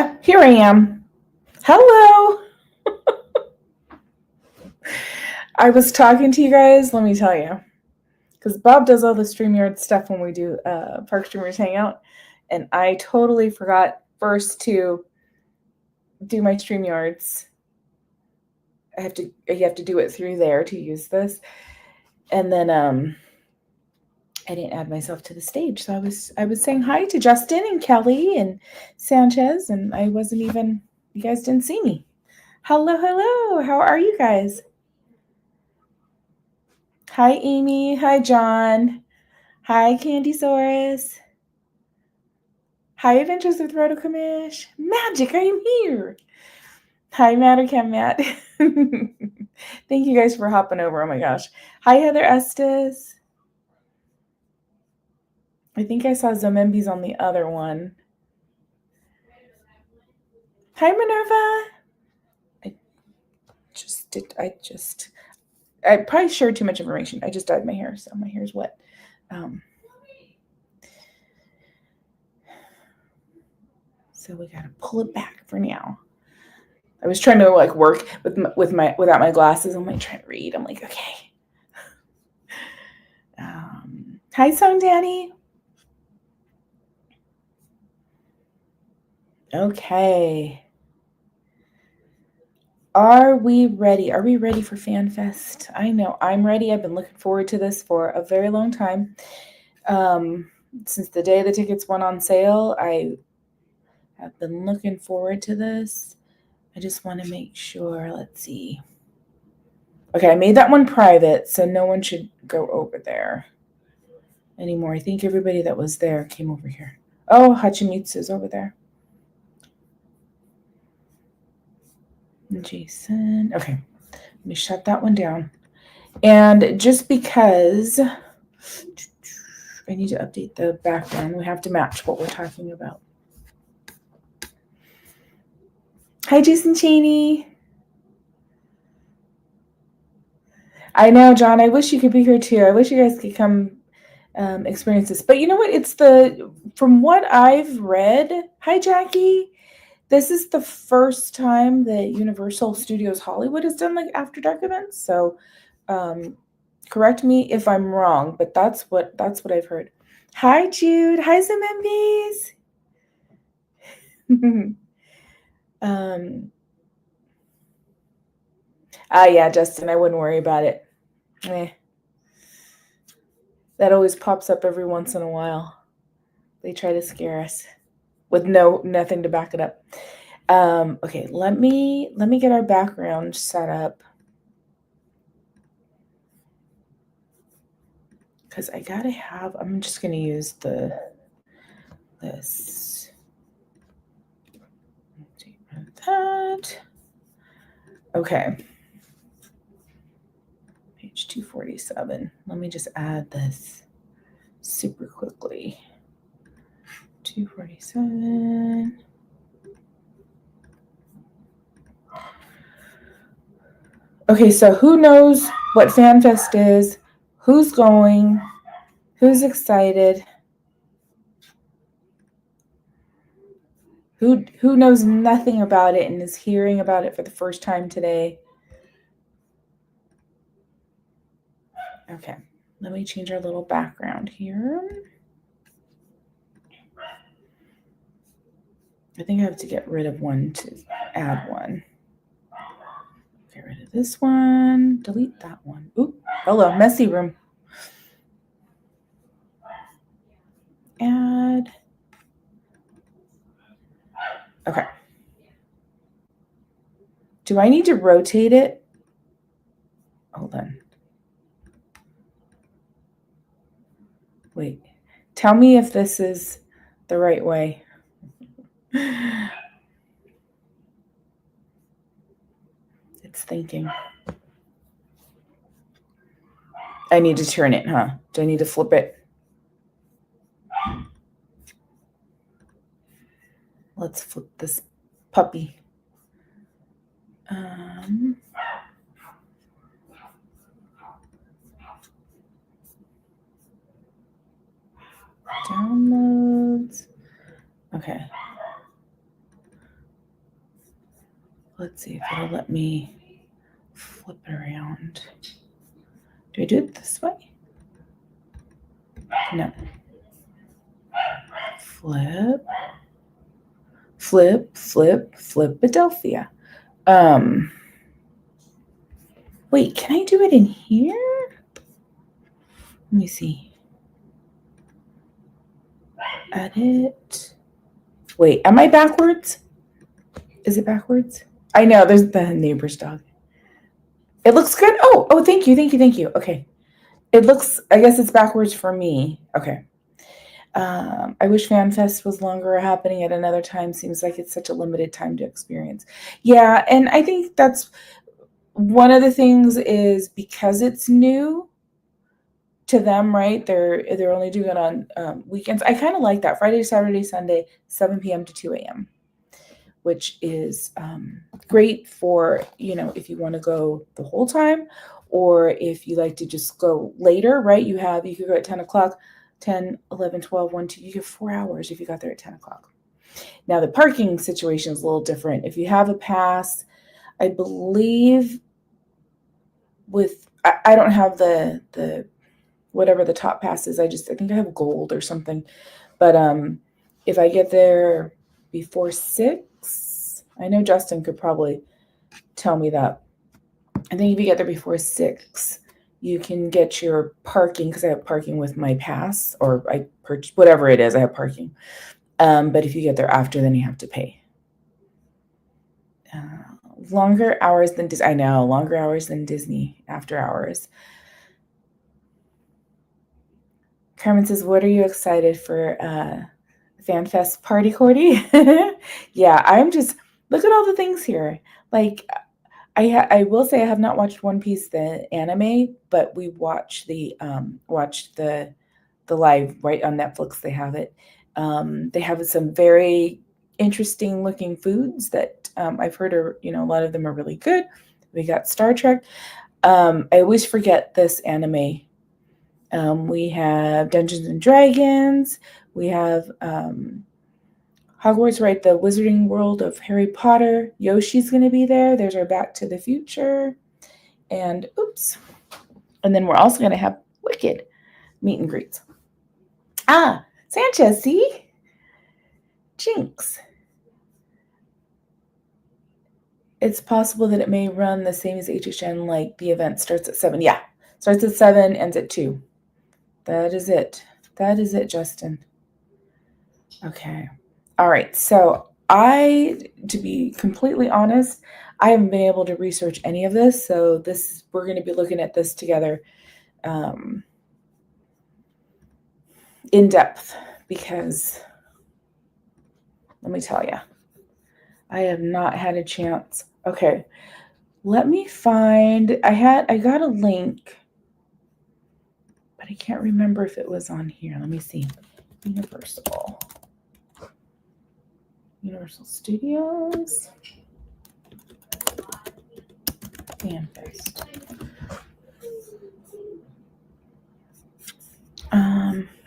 Oh, here I am. Hello. I was talking to you guys, let me tell you. Because Bob does all the StreamYard stuff when we do Park Streamers Hangout. And I totally forgot first to do my StreamYards. You have to do it through there to use this. And then I didn't add myself to the stage. So I was saying hi to Justin and Kelly and Sanchez, and I wasn't even, you guys didn't see me. Hello. How are you guys? Hi, Amy. Hi, John. Hi, Candysaurus. Hi, Adventures with Rotokamish. Magic, I am here. Hi, Mattercam Matt. Thank you guys for hopping over. Oh my gosh. Hi, Heather Estes. I think I saw Zomembi's on the other one. Hi, Minerva. I probably shared too much information. I just dyed my hair, so my hair's wet. So we gotta pull it back for now. I was trying to like work without my glasses. I'm like trying to read. I'm like, okay. Hi, Song Danny. Okay. Are we ready? Are we ready for Fanfest? I know I'm ready. I've been looking forward to this for a very long time. Since the day the tickets went on sale, I have been looking forward to this. I just want to make sure. Let's see. Okay, I made that one private, so no one should go over there anymore. I think everybody that was there came over here. Oh, Hachimitsu's over there. Jason. Okay, let me shut that one down. And just because I need to update the background, we have to match what we're talking about. Hi, Jason Cheney. I know, John. I wish you could be here too. I wish you guys could come experience this. But you know what? From what I've read. Hi, Jackie. This is the first time that Universal Studios Hollywood has done like After Dark events. So, correct me if I'm wrong, but that's what I've heard. Hi, Jude. Hi, Zamembis. Yeah, Justin, I wouldn't worry about it. That always pops up every once in a while. They try to scare us with nothing to back it up. Okay, let me get our background set up. Because I gotta have, I'm just gonna use this. That. Okay. Page 247. Let me just add this super quickly. 247. Okay, so who knows what Fanfest is? Who's going? Who's excited? Who knows nothing about it and is hearing about it for the first time today? Okay, let me change our little background here. I think I have to get rid of one to add one. Get rid of this one, delete that one. Oop, hello, messy room. Add. Okay. Do I need to rotate it? Hold on. Wait, tell me if this is the right way. It's thinking. I need to turn it, huh? Do I need to flip it? Let's flip this puppy. Downloads. Okay. Let's see if it'll let me flip it around. Do I do it this way? No. Flip, flip, flip, Philadelphia. Wait, can I do it in here? Let me see. Edit. Wait, am I backwards? Is it backwards? I know, there's the neighbor's dog. It looks good. Oh, thank you. Okay. It looks, I guess it's backwards for me. Okay. I wish Fanfest was longer or happening at another time. Seems like it's such a limited time to experience. Yeah, and I think that's one of the things is because it's new to them, right? They're only doing it on weekends. I kind of like that. Friday, Saturday, Sunday, 7 p.m. to 2 a.m., which is great for, if you want to go the whole time, or if you like to just go later, right? You could go at 10 o'clock, 10, 11, 12, 1, 2, you get 4 hours if you got there at 10 o'clock. Now, the parking situation is a little different. If you have a pass, I believe I don't have the whatever the top pass is. I think I have gold or something. But if I get there before 6, I know Justin could probably tell me that. I think if you get there before 6, you can get your parking, because I have parking with my pass, or I purchase whatever it is. I have parking. But if you get there after, then you have to pay. Longer hours than Disney. I know, longer hours than Disney after hours. Carmen says, what are you excited for FanFest party, Cordy? Yeah, I'm just, look at all the things here. Like, I will say I have not watched One Piece, the anime, but we watched the live right on Netflix. They have it. They have some very interesting looking foods that I've heard are, a lot of them are really good. We got Star Trek. I always forget this anime. We have Dungeons and Dragons. We have Hogwarts, right? The Wizarding World of Harry Potter. Yoshi's going to be there. There's our Back to the Future. And And then we're also going to have Wicked meet and greets. Sanchez, see? Jinx. It's possible that it may run the same as HHN, like the event starts at 7. Yeah, starts at 7, ends at 2. That is it. Justin. Okay. All right. So to be completely honest, I haven't been able to research any of this. So we're going to be looking at this together in depth, because let me tell you, I have not had a chance. Okay. Let me find, I got a link, but I can't remember if it was on here. Let me see. Universal Studios. Fanfest.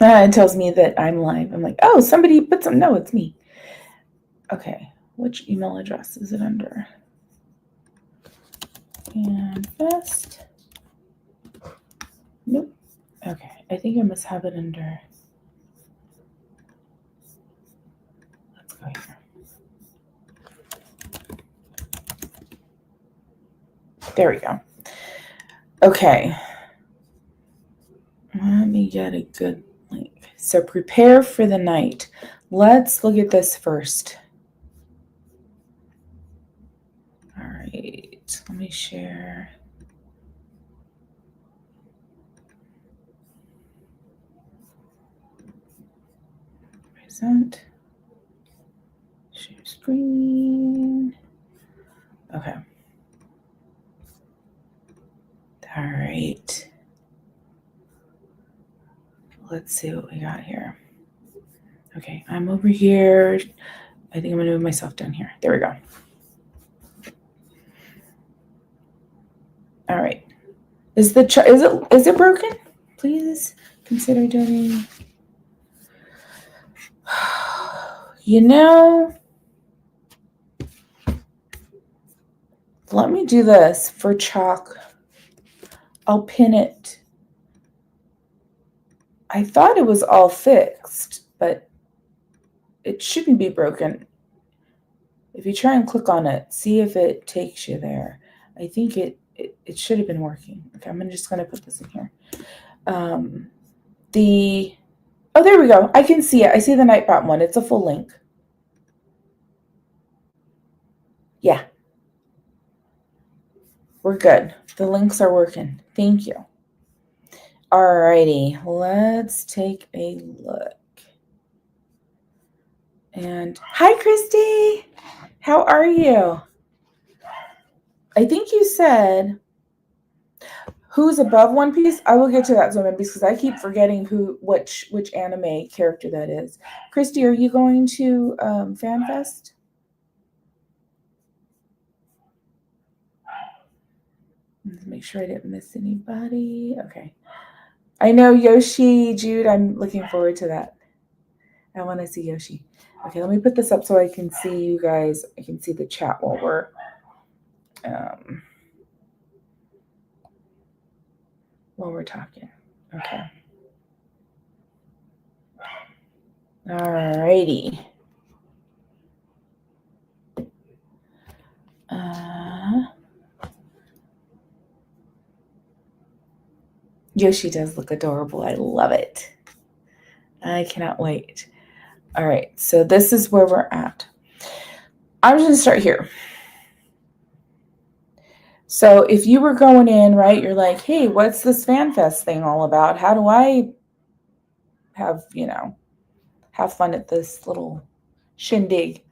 It tells me that I'm live. I'm like, oh, somebody put some. No, it's me. Okay, which email address is it under? Fanfest. Nope. Okay, I think I must have it under. Let's go here. There we go. Okay. Let me get a good link. So prepare for the night. Let's look at this first. All right. Let me share. Present. Share screen. Okay. All right. Let's see what we got here. Okay, I'm over here. I think I'm gonna move myself down here. There we go. All right. Is it broken? Please consider doing. Let me do this for chalk. I'll pin it. I thought it was all fixed, but it shouldn't be broken. If you try and click on it, see if it takes you there. I think it should have been working. Okay, I'm just going to put this in here. Oh, there we go. I can see it. I see the Nightbot one. It's a full link. Yeah. We're good. The links are working. Thank you. Alrighty, let's take a look. And hi, Christy. How are you? I think you said who's above One Piece. I will get to that, Zombie, because I keep forgetting which anime character that is. Christy, are you going to Fanfest? Let's make sure I didn't miss anybody. Okay. I know Yoshi, Jude. I'm looking forward to that. I want to see Yoshi. Okay, let me put this up so I can see you guys. I can see the chat while we're talking. Okay. Alrighty. Yoshi does look adorable. I love it. I cannot wait. All right, so this is where we're at. I'm just going to start here. So if you were going in, right, you're like, hey, what's this FanFest thing all about? How do I have fun at this little shindig?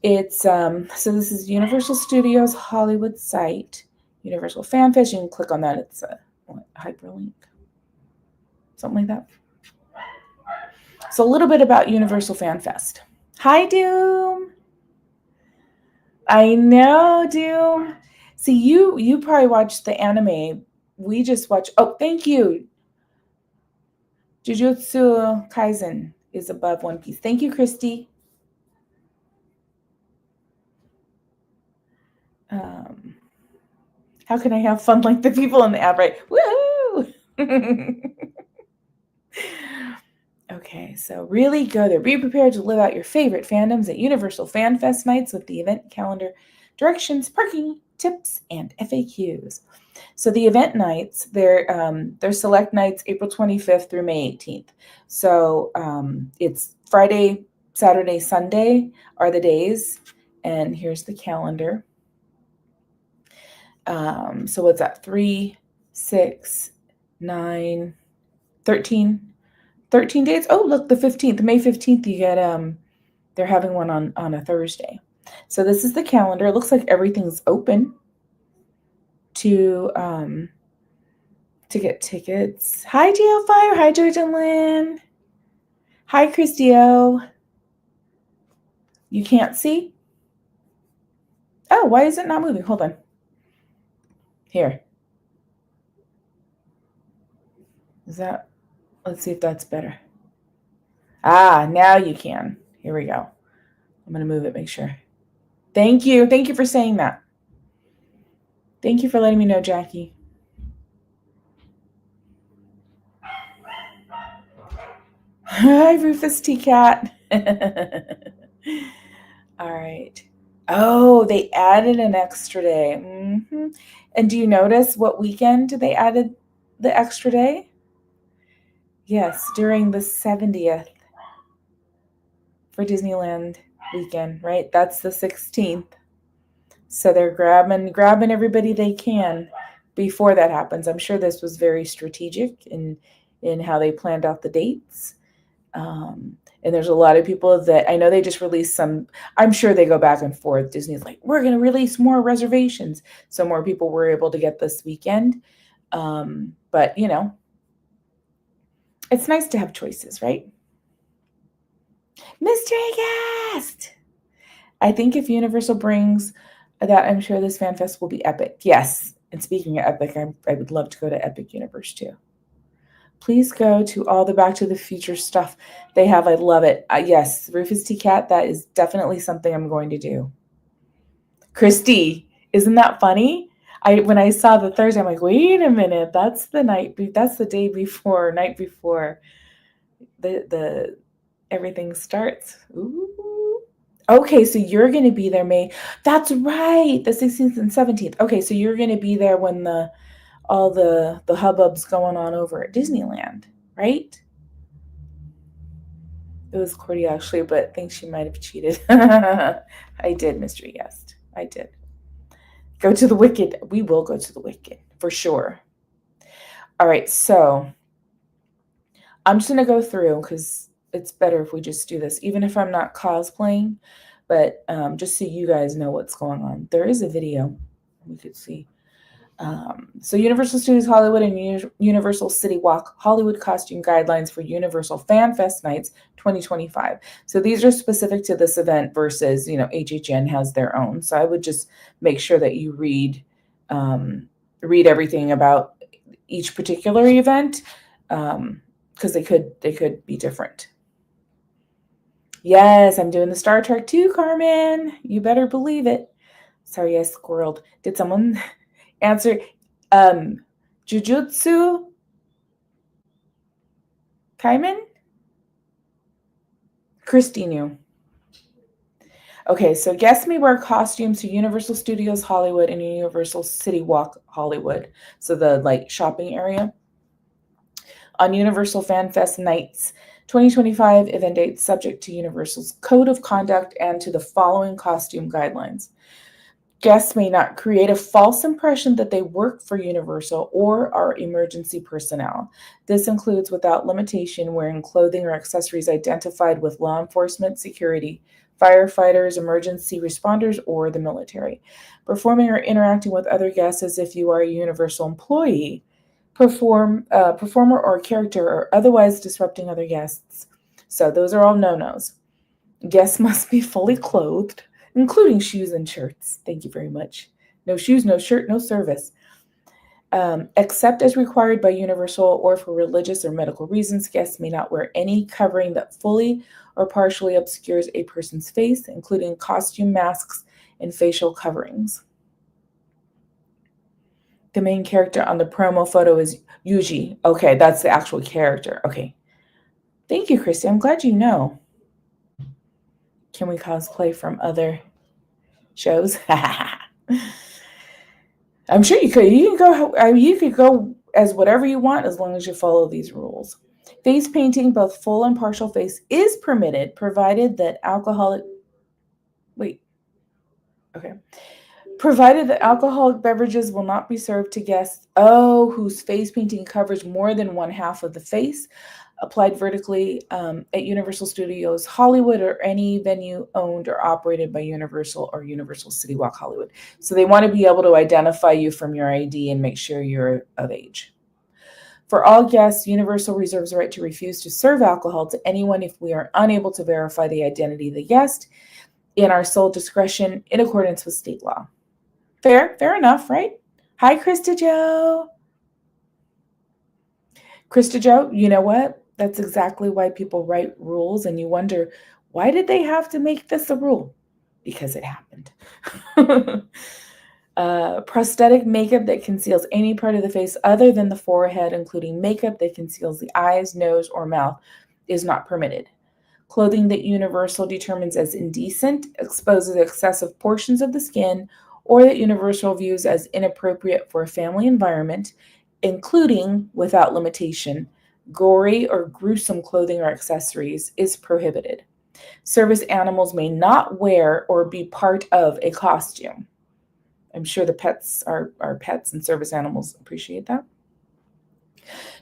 It's so this is Universal Studios Hollywood site, Universal FanFest. You can click on that. It's a hyperlink, something like that. So a little bit about Universal FanFest. Hi, Doom. I know, Doom. See, you probably watched the anime. We just watched. Oh, thank you. Jujutsu Kaisen is above One Piece. Thank you, Christy. How can I have fun like the people in the app, right? Woo! Okay, so really go there. Be prepared to live out your favorite fandoms at Universal FanFest nights with the event calendar, directions, parking, tips, and FAQs. So the event nights, they're select nights April 25th through May 18th. So it's Friday, Saturday, Sunday are the days. And here's the calendar. So what's that? 3, 6, 9, 13 days. Oh, look, the 15th, May 15th, you get, they're having one on a Thursday. So this is the calendar. It looks like everything's open to get tickets. Hi, GL Fire. Hi, George and Lynn. Hi, Christio. You can't see? Oh, why is it not moving? Hold on. Here. Is that, let's see if that's better. Ah, now you can. Here we go. I'm going to move it, make sure. Thank you. Thank you for saying that. Thank you for letting me know, Jackie. Hi, Rufus T. Cat. All right. Oh, they added an extra day. Mm-hmm. And do you notice what weekend they added the extra day? Yes, during the 70th for Disneyland weekend, right? That's the 16th. So they're grabbing everybody they can before that happens. I'm sure this was very strategic in how they planned out the dates. And there's a lot of people that I know they just released some. I'm sure they go back and forth. Disney's like, we're going to release more reservations. So more people were able to get this weekend. But, it's nice to have choices, right? Mystery Guest! I think if Universal brings that, I'm sure this FanFest will be epic. Yes. And speaking of epic, I would love to go to Epic Universe too. Please go to all the Back to the Future stuff they have. I love it. Yes, Rufus T. Cat, that is definitely something I'm going to do. Christy, Isn't that funny? When I saw the Thursday, I'm like, wait a minute, that's the day before, night before the everything starts. Ooh. Okay, so you're gonna be there, May. That's right, the 16th and 17th. Okay, so you're gonna be there when all the hubbub's going on over at Disneyland, right? It was Cordy actually, but I think she might have cheated. I did, mystery guest. I did. Go to the Wicked. We will go to the Wicked for sure. All right, so I'm just gonna go through because it's better if we just do this, even if I'm not cosplaying. But just so you guys know what's going on, there is a video we could see. So Universal Studios Hollywood and Universal City Walk Hollywood costume guidelines for Universal Fanfest Nights 2025. So these are specific to this event versus, HHN has their own. So I would just make sure that you read everything about each particular event because they could be different. Yes, I'm doing the Star Trek too, Carmen. You better believe it. Sorry, I squirreled. Did someone answer? Jujutsu Kaisen? Christy knew. Okay, so guests may wear costumes to Universal Studios Hollywood and Universal City Walk Hollywood. So the shopping area. On Universal Fan Fest nights 2025 event dates subject to Universal's code of conduct and to the following costume guidelines. Guests may not create a false impression that they work for Universal or are emergency personnel. This includes, without limitation, wearing clothing or accessories identified with law enforcement, security, firefighters, emergency responders, or the military. Performing or interacting with other guests as if you are a Universal employee, performer or character, or otherwise disrupting other guests. So those are all no-nos. Guests must be fully clothed, including shoes and shirts. Thank you very much. No shoes, no shirt, no service. Except as required by Universal or for religious or medical reasons, guests may not wear any covering that fully or partially obscures a person's face, including costume masks and facial coverings. The main character on the promo photo is Yuji. Okay, that's the actual character. Okay. Thank you, Christy. I'm glad you know. Can we cosplay from other shows? I'm sure you could. You could go as whatever you want as long as you follow these rules. Face painting, both full and partial face, is permitted, provided that alcoholic beverages will not be served to guests whose face painting covers more than one half of the face, applied vertically at Universal Studios Hollywood or any venue owned or operated by Universal or Universal City Walk Hollywood. So they want to be able to identify you from your ID and make sure you're of age. For all guests, Universal reserves the right to refuse to serve alcohol to anyone if we are unable to verify the identity of the guest in our sole discretion in accordance with state law. Fair enough, right? Hi, Krista Joe. Krista Joe, you know what? That's exactly why people write rules and you wonder, why did they have to make this a rule? Because it happened. Prosthetic makeup that conceals any part of the face other than the forehead, including makeup that conceals the eyes, nose, or mouth, is not permitted. Clothing that Universal determines as indecent, exposes excessive portions of the skin, or that Universal views as inappropriate for a family environment, including, without limitation, gory or gruesome clothing or accessories, is prohibited. Service animals may not wear or be part of a costume. I'm sure the pets, our pets and service animals appreciate that.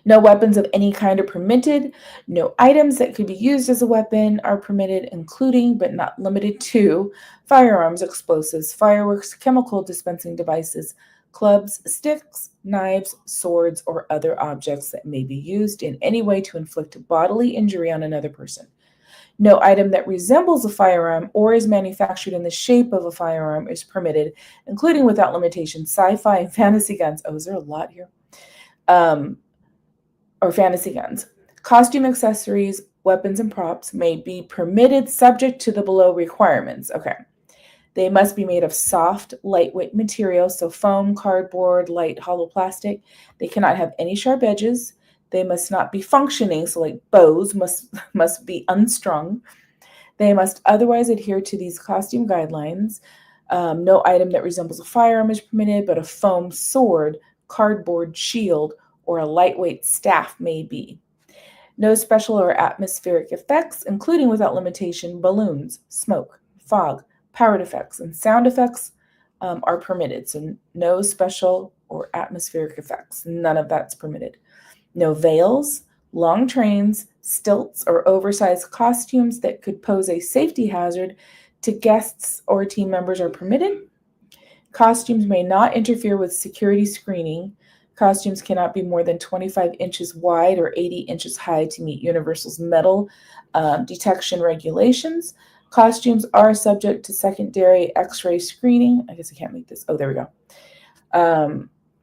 No weapons of any kind are permitted. No items that could be used as a weapon are permitted, including but not limited to firearms, explosives, fireworks, chemical dispensing devices, clubs, sticks, knives, swords, or other objects that may be used in any way to inflict bodily injury on another person. No item that resembles a firearm or is manufactured in the shape of a firearm is permitted, including without limitation sci-fi and fantasy guns. Oh, is there a lot here? Or fantasy guns. Costume accessories, weapons, and props may be permitted subject to the below requirements. Okay. They must be made of soft, lightweight material, so foam, cardboard, light, hollow plastic. They cannot have any sharp edges. They must not be functioning, so like bows must be unstrung. They must otherwise adhere to these costume guidelines. No item that resembles a firearm is permitted, but a foam sword, cardboard shield, or a lightweight staff may be. No special or atmospheric effects, including without limitation balloons, smoke, fog, powered effects, and sound effects are permitted. So no special or atmospheric effects. None of that's permitted. No veils, long trains, stilts, or oversized costumes that could pose a safety hazard to guests or team members are permitted. Costumes may not interfere with security screening. Costumes cannot be more than 25 inches wide or 80 inches high to meet Universal's metal detection regulations. Costumes are subject to secondary X-ray screening. I guess I can't make this. Oh, there we go.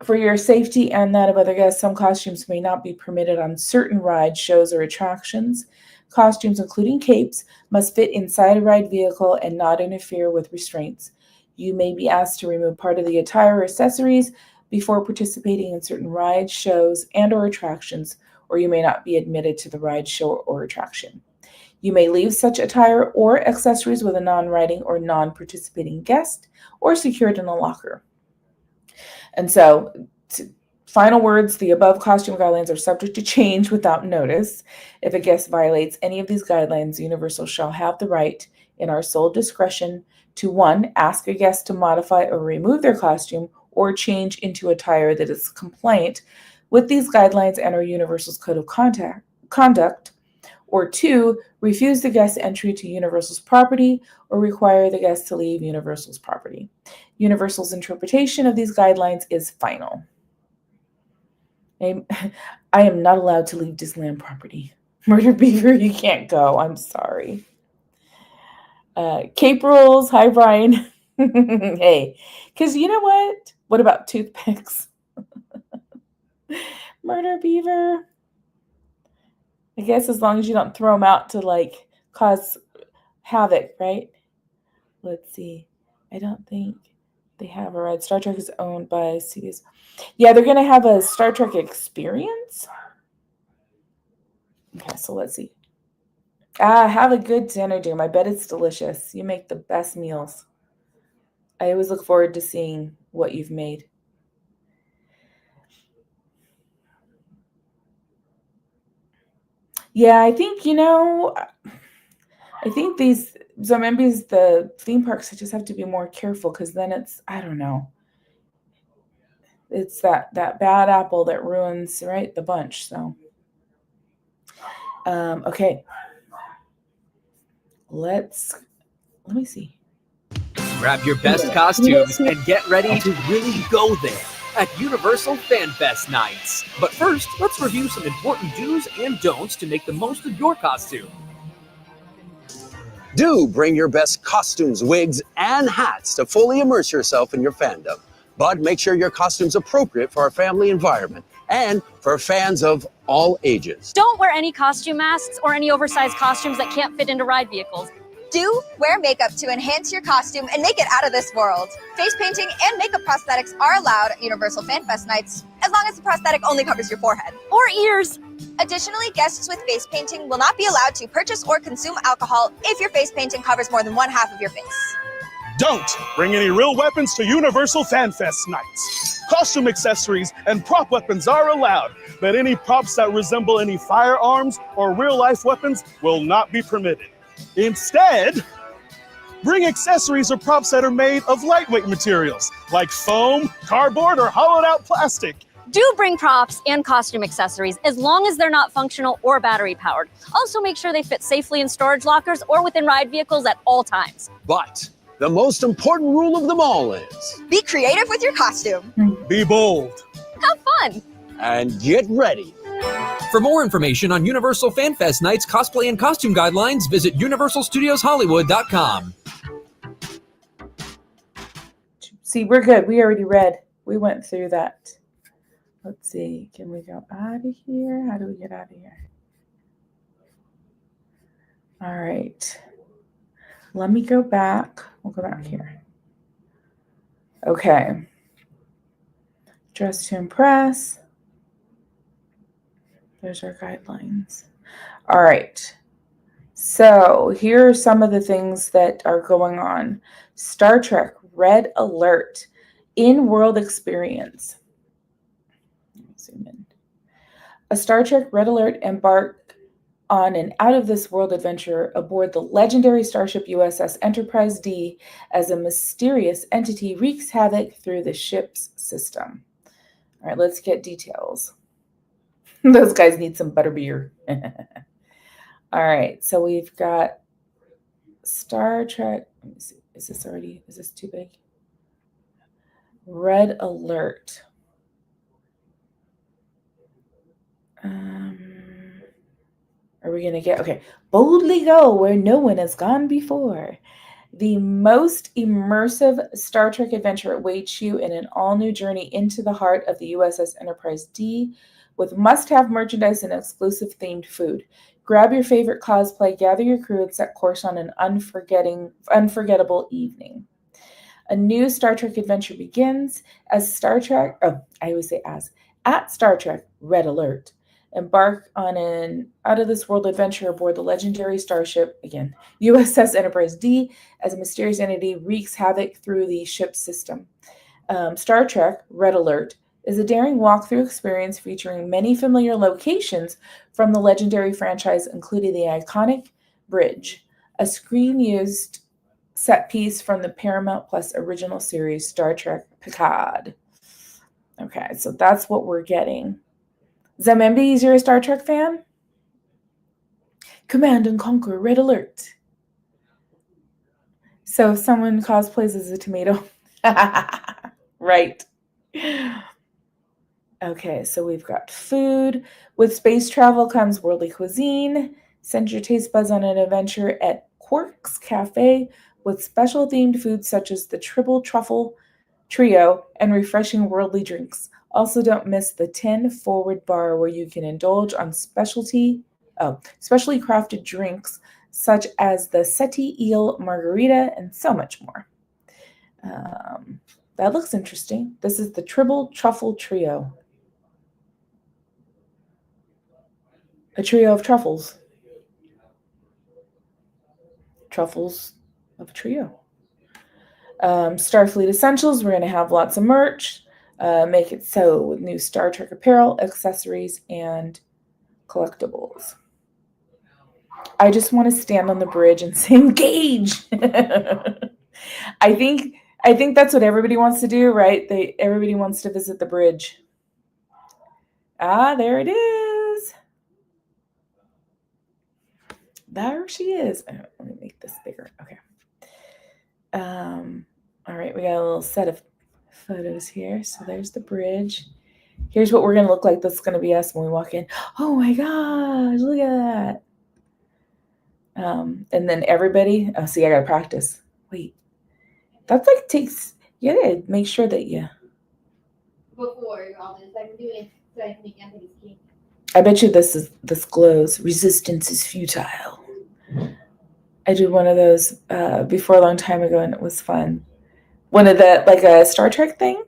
For your safety and that of other guests, some costumes may not be permitted on certain rides, shows, or attractions. Costumes, including capes, must fit inside a ride vehicle and not interfere with restraints. You may be asked to remove part of the attire or accessories before participating in certain rides, shows, and or attractions, or you may not be admitted to the ride, show, or attraction. You may leave such attire or accessories with a non-riding or non-participating guest or secured in a locker. And so, final words, the above costume guidelines are subject to change without notice. If a guest violates any of these guidelines, Universal shall have the right, in our sole discretion, to 1, ask a guest to modify or remove their costume or change into attire that is compliant with these guidelines and or Universal's code of conduct, or 2, refuse the guest entry to Universal's property or require the guest to leave Universal's property. Universal's interpretation of these guidelines is final. I am not allowed to leave Disneyland property. Murder Beaver, you can't go. I'm sorry. Cape rules. Hi, Brian. Hey, because you know what? What about toothpicks? Murder Beaver. I guess as long as you don't throw them out to like cause havoc, right? Let's see. I don't think they have a ride. Star Trek is owned by CBS. Yeah, they're going to have a Star Trek experience. Okay, so let's see. Have a good dinner, Doom. I bet it's delicious. You make the best meals. I always look forward to seeing what you've made. Yeah, I think, I think maybe the theme parks just have to be more careful because then it's, I don't know. It's that bad apple that ruins, right, the bunch. So, okay. Let me see. Grab your best costumes and get ready to really go there at Universal Fanfest nights. But first, let's review some important do's and don'ts to make the most of your costume. Do bring your best costumes, wigs, and hats to fully immerse yourself in your fandom. But make sure your costume's appropriate for our family environment and for fans of all ages. Don't wear any costume masks or any oversized costumes that can't fit into ride vehicles. Do wear makeup to enhance your costume and make it out of this world. Face painting and makeup prosthetics are allowed at Universal Fanfest nights, as long as the prosthetic only covers your forehead or ears. Additionally, guests with face painting will not be allowed to purchase or consume alcohol if your face painting covers more than one half of your face. Don't bring any real weapons to Universal Fanfest nights. Costume accessories and prop weapons are allowed, but any props that resemble any firearms or real-life weapons will not be permitted. Instead, bring accessories or props that are made of lightweight materials, like foam, cardboard, or hollowed-out plastic. Do bring props and costume accessories as long as they're not functional or battery powered. Also make sure they fit safely in storage lockers or within ride vehicles at all times. But the most important rule of them all is... be creative with your costume. Be bold. Have fun. And get ready. For more information on Universal Fanfest nights, cosplay, and costume guidelines, visit universalstudioshollywood.com. See, we're good. We already read. We went through that. Let's see. Can we go out of here? How do we get out of here? All right. Let me go back. We'll go back here. Okay. Dress to impress. There's our guidelines. All right. So here are some of the things that are going on. Star Trek Red Alert in-world experience. Zoom in. A Star Trek Red Alert embark on an out-of-this-world adventure aboard the legendary starship USS Enterprise D as a mysterious entity wreaks havoc through the ship's system. All right, let's get details. Those guys need some butterbeer. All right, so we've got Star Trek. Let me see. Is this too big? Red Alert. Are we going to get, okay. Boldly go where no one has gone before. The most immersive Star Trek adventure awaits you in an all-new journey into the heart of the USS Enterprise D with must-have merchandise and exclusive themed food. Grab your favorite cosplay, gather your crew, and set course on an unforgettable evening. A new Star Trek adventure begins at Star Trek Red Alert. Embark on an out-of-this-world adventure aboard the legendary starship, again, USS Enterprise D, as a mysterious entity wreaks havoc through the ship's system. Star Trek Red Alert is a daring walkthrough experience featuring many familiar locations from the legendary franchise, including the iconic bridge, a screen-used set piece from the Paramount Plus original series Star Trek Picard. Okay, so that's what we're getting. Zamembi, you're a Star Trek fan? Command and Conquer Red Alert. So if someone cosplays as a tomato. Right. Okay, so we've got food. With space travel comes worldly cuisine. Send your taste buds on an adventure at Quark's Cafe with special themed foods such as the Triple Truffle Trio and refreshing worldly drinks. Also, don't miss the 10 Forward Bar where you can indulge on specially crafted drinks such as the Seti Eel Margarita and so much more. That looks interesting. This is the Triple Truffle Trio. A trio of truffles. Truffles of a trio. Starfleet Essentials, we're going to have lots of merch. Make it so with new Star Trek apparel, accessories, and collectibles. I just want to stand on the bridge and say engage. I think that's what everybody wants to do, right? Everybody wants to visit the bridge. Ah, there it is. There she is. Let me make this bigger. Okay. All right, we got a little set of photos here. So there's the bridge. Here's what we're going to look like. This is going to be us when we walk in. Oh my gosh, look at that. And then everybody, oh, see, I got to practice. Wait, that's like takes, you got to make sure that you. Before all this, I'm doing so I can make Anthony's cake. I bet you this glows. Resistance is futile. I did one of those before a long time ago, and it was fun. One of the, like a Star Trek thing.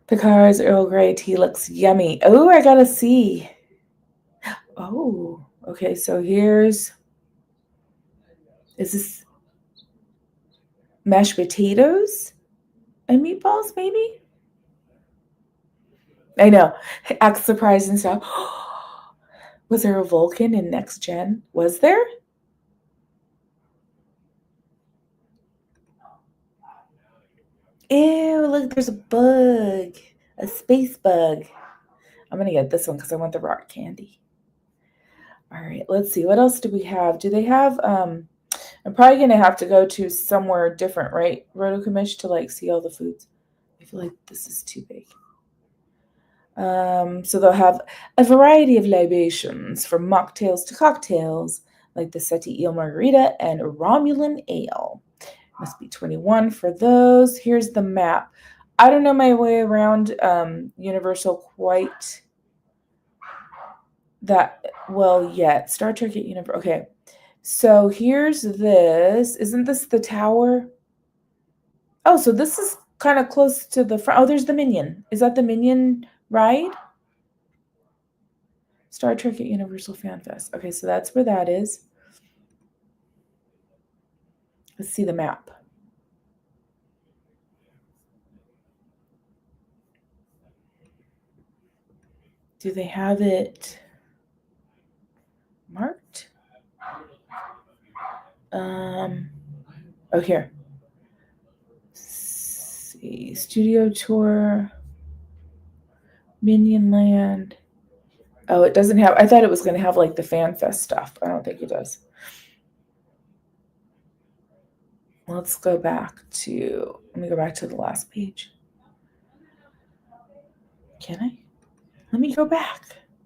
Picard's Earl Grey tea looks yummy. Oh, I gotta see. Oh, okay. So is this mashed potatoes and meatballs, maybe? I know. Act surprised and stuff. Was there a Vulcan in Next Gen? Was there? Ew, look, there's a bug. A space bug. I'm going to get this one because I want the rock candy. All right, let's see. What else do we have? Do they have, I'm probably going to have to go to somewhere different, right, Rotokamish, to like see all the foods. I feel like this is too big. So they'll have a variety of libations from mocktails to cocktails, like the Seti Eel Margarita and Romulan Ale. Must be 21 for those. Here's the map. I don't know my way around Universal quite that well yet. Star Trek at Universal. Okay, so here's this. Isn't this the tower? Oh, so this is kind of close to the front. Oh, there's the Minion. Is that the Minion ride? Star Trek at Universal Fan Fest. Okay, so that's where that is. Let's see the map. Do they have it marked? Oh, here. Let's see, studio tour, Minion Land. Oh, it doesn't have. I thought it was going to have like the FanFest stuff. I don't think it does. Let's go back to. Let me go back to the last page. Can I? Let me go back.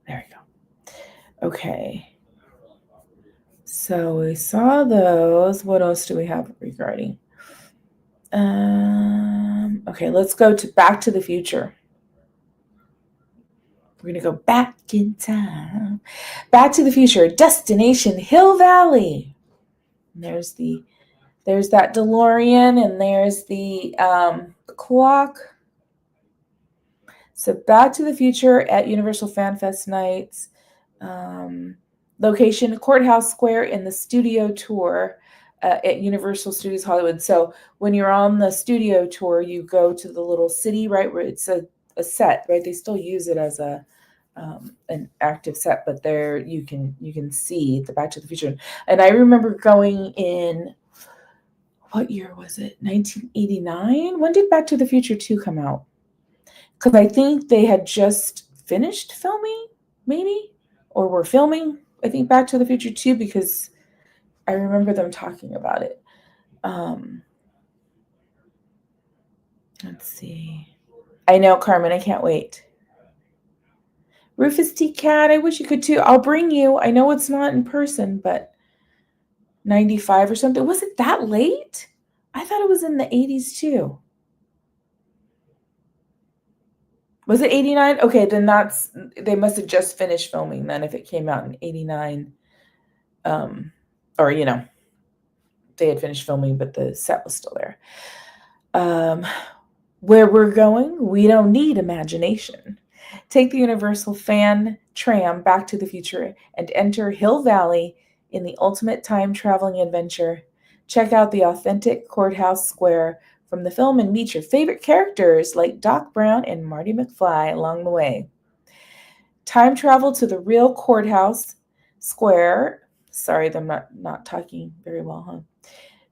There we go. Okay. So we saw those. What else do we have regarding? Okay, let's go to Back to the Future. We're gonna go back in time. Back to the Future, Destination Hill Valley. And there's that DeLorean, and there's the clock. So Back to the Future at Universal Fan Fest nights. Location, Courthouse Square in the studio tour at Universal Studios Hollywood. So when you're on the studio tour, you go to the little city, right, where it's a set, right? They still use it as an active set, but there you can see the Back to the Future. And I remember going in, what year was it? 1989? When did Back to the Future 2 come out? Because I think they had just finished filming, maybe, or were filming, I think, Back to the Future 2, because I remember them talking about it. Let's see. I know, Carmen, I can't wait. Rufus T. Cat, I wish you could too. I'll bring you. I know it's not in person, but 95 or something. Was it that late? I thought it was in the 80s too. Was it 89? Okay, then they must have just finished filming then if it came out in 89. Or, they had finished filming, but the set was still there. Where we're going, we don't need imagination. Take the Universal Fan Tram Back to the Future and enter Hill Valley in the ultimate time traveling adventure. Check out the authentic Courthouse Square from the film and meet your favorite characters like Doc Brown and Marty McFly along the way. Time travel to the real Courthouse Square. Sorry, I'm not talking very well, huh?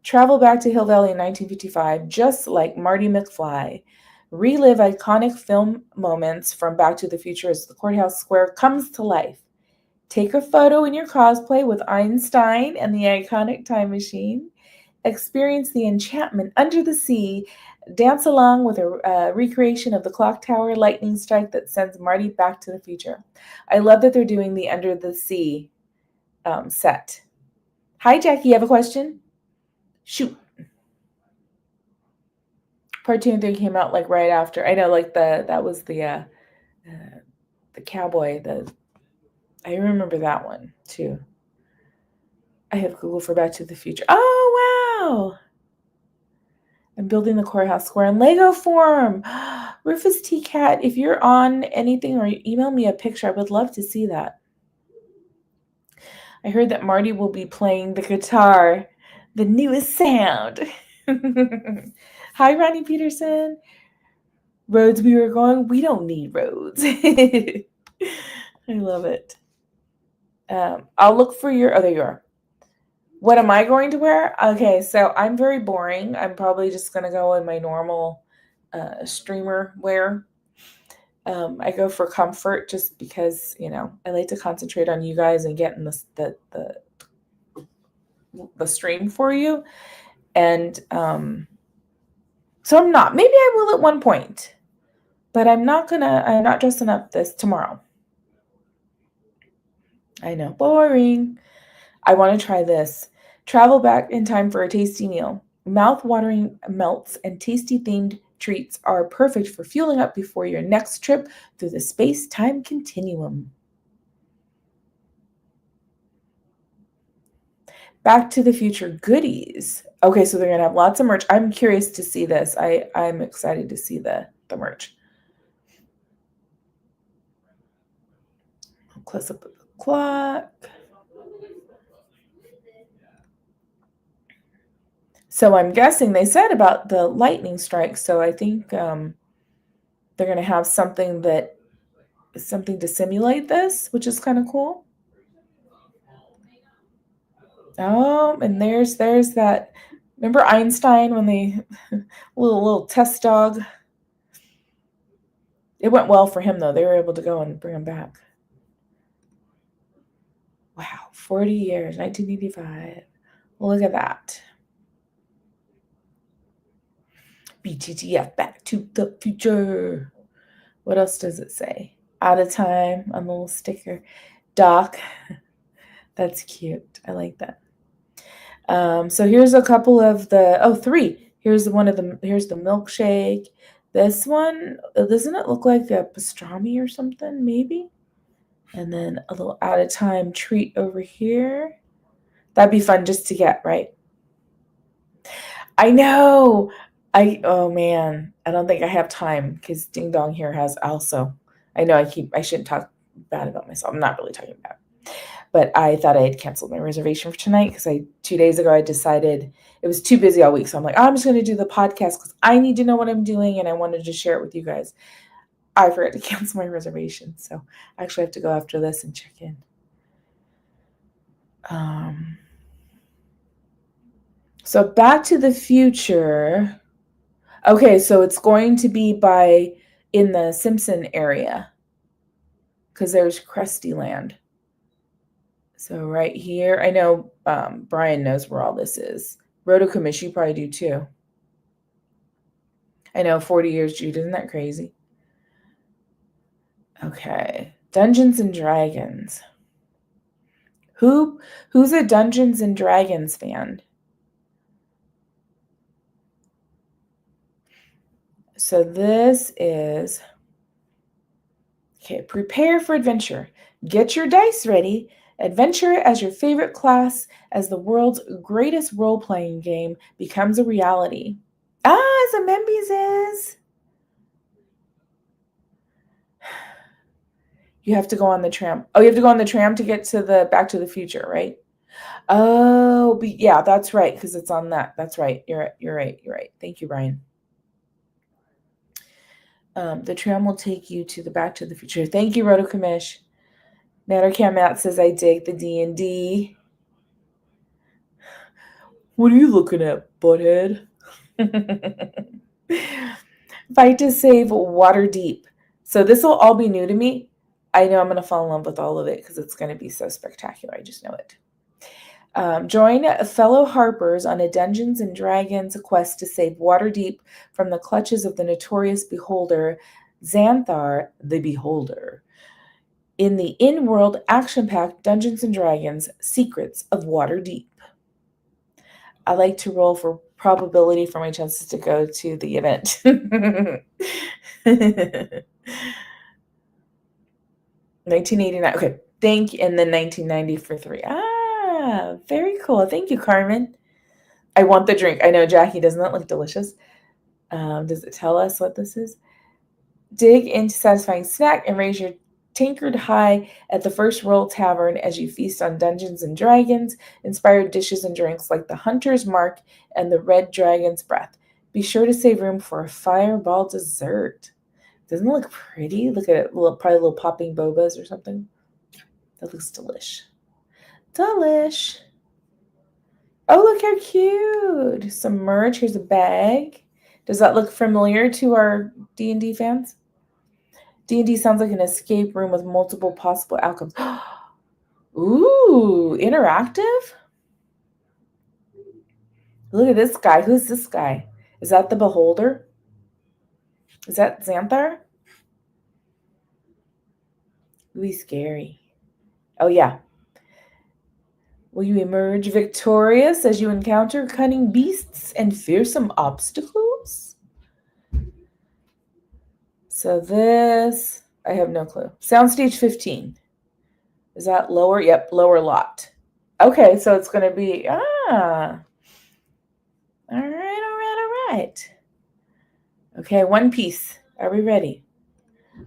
Travel back to Hill Valley in 1955, just like Marty McFly. Relive iconic film moments from Back to the Future as the Courthouse Square comes to life. Take a photo in your cosplay with Einstein and the iconic time machine. Experience the enchantment under the sea. Dance along with a recreation of the clock tower lightning strike that sends Marty back to the future. I love that they're doing the under the sea set. Hi, Jackie, you have a question? Shoot. Part 2 and 3 came out like right after. I know, like that was the cowboy. I remember that one too. I have Google for Back to the Future. Oh wow! I'm building the Courthouse Square in Lego form. Rufus T. Cat, if you're on anything or email me a picture, I would love to see that. I heard that Marty will be playing the guitar, the newest sound. Hi, Ronnie Peterson. Roads we were going, we don't need roads. I love it. I'll look for your, there you are. What am I going to wear? Okay, so I'm very boring. I'm probably just going to go in my normal streamer wear. I go for comfort just because, I like to concentrate on you guys and getting the stream for you. And so I'm not. Maybe I will at one point, but I'm not dressing up this tomorrow. I know, boring. I want to try this. Travel back in time for a tasty meal. Mouth-watering melts and tasty-themed treats are perfect for fueling up before your next trip through the space-time continuum. Back to the Future goodies. Okay, so they're gonna have lots of merch. I'm curious to see this. I'm excited to see the merch. Close up of the clock. So I'm guessing they said about the lightning strike. So I think they're gonna have something to simulate this, which is kind of cool. Oh, and there's that. Remember Einstein when they little test dog? It went well for him though. They were able to go and bring him back. Wow, 40 years, 1985. Look at that. BTTF, Back to the Future. What else does it say? Out of time on the little sticker. Doc. That's cute. I like that. So here's a couple of the, three. Here's the milkshake. This one, doesn't it look like a pastrami or something, maybe? And then a little out of time treat over here. That'd be fun just to get, right? I know. Oh man, I don't think I have time because Ding Dong here has also. I know I shouldn't talk bad about myself. I'm not really talking bad. But I thought I had canceled my reservation for tonight because 2 days ago I decided it was too busy all week. So I'm like, I'm just going to do the podcast because I need to know what I'm doing and I wanted to share it with you guys. I forgot to cancel my reservation. So I actually have to go after this and check in. So Back to the Future. Okay, so it's going to be in the Simpson area because there's Krusty Land. So right here, I know Brian knows where all this is. Rotokamish, you probably do too. I know, 40 years, Jude. Isn't that crazy? Okay. Dungeons and Dragons. Who's a Dungeons and Dragons fan? So this is... Okay, prepare for adventure. Get your dice ready. Adventure as your favorite class as the world's greatest role-playing game becomes a reality. As a Membies is. You have to go on the tram. Oh, you have to go on the tram to get to the Back to the Future, right? Oh, yeah, that's right, because it's on that. That's right. You're right. Thank you, Brian. The tram will take you to the Back to the Future. Thank you, Rotokamish. Nattercam Matt says, I dig the D&D. What are you looking at, butthead? Fight to save water deep. So this will all be new to me. I know I'm going to fall in love with all of it because it's going to be so spectacular. I just know it. Join fellow Harpers on a Dungeons and Dragons quest to save Waterdeep from the clutches of the notorious beholder, Xanthar the Beholder, in the in-world action-packed Dungeons and Dragons Secrets of Waterdeep. I like to roll for probability for my chances to go to the event. 1989. Okay, thank you. And then 1990 for 3. Very cool. Thank you, Carmen. I want the drink. I know, Jackie, doesn't that look delicious? Does it tell us what this is? Dig into satisfying snack and raise your tankard high at the First World Tavern as you feast on Dungeons and Dragons, inspired dishes and drinks like the Hunter's Mark and the Red Dragon's Breath. Be sure to save room for a fireball dessert. Doesn't it look pretty? Look at it, probably little popping bobas or something. That looks delish. Delish. Oh, look how cute. Some merch. Here's a bag. Does that look familiar to our D&D fans? D&D sounds like an escape room with multiple possible outcomes. Ooh, interactive? Look at this guy. Who's this guy? Is that the Beholder? Is that Xanthar? Ooh, he's scary. Oh, yeah. Will you emerge victorious as you encounter cunning beasts and fearsome obstacles? So this, I have no clue. Soundstage 15. Is that lower? Yep, lower lot. Okay, so it's going to be, all right. Okay, One Piece. Are we ready?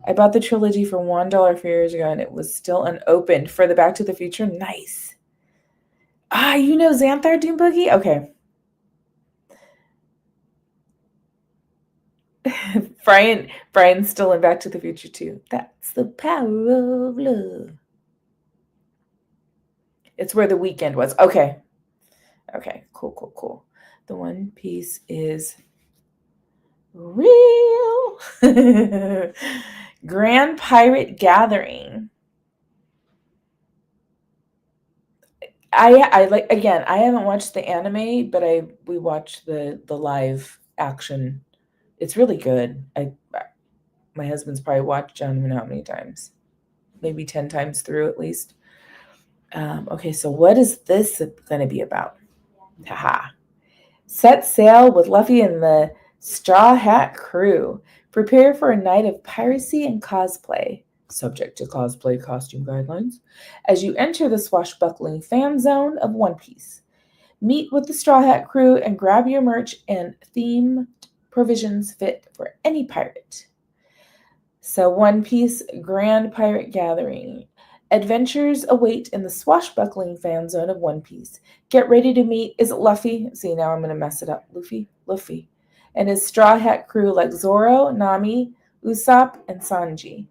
I bought the trilogy for $1 a few years ago, and it was still unopened for the Back to the Future. Nice. You know Xanthar Doom Boogie? Okay. Brian's still in Back to the Future too. That's the power of love. It's where the weekend was. Okay. Okay, cool. The One Piece is real. Grand Pirate Gathering. I like, again, I haven't watched the anime, but we watched the live action. It's really good. My husband's probably watched, I don't even know how many times. Maybe 10 times through at least. Okay, so what is this going to be about? Haha. Set sail with Luffy and the Straw Hat crew. Prepare for a night of piracy and cosplay, subject to cosplay costume guidelines, as you enter the swashbuckling fan zone of One Piece. Meet with the Straw Hat crew and grab your merch and themed provisions fit for any pirate. So, One Piece Grand Pirate Gathering. Adventures await in the swashbuckling fan zone of One Piece. Get ready to meet, is it Luffy? See, now I'm going to mess it up. Luffy. And his Straw Hat crew like Zoro, Nami, Usopp, and Sanji.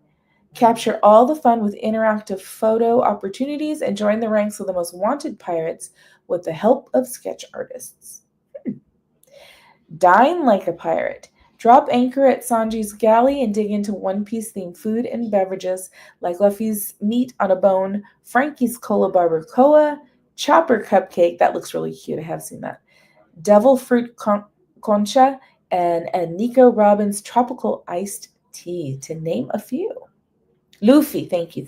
Capture all the fun with interactive photo opportunities and join the ranks of the most wanted pirates with the help of sketch artists. Dine like a pirate. Drop anchor at Sanji's galley and dig into One Piece themed food and beverages like Luffy's meat on a bone, Frankie's cola barbacoa, Chopper cupcake, that looks really cute, I have seen that, devil fruit concha, and Nico Robbins tropical iced tea, to name a few. Luffy, thank you.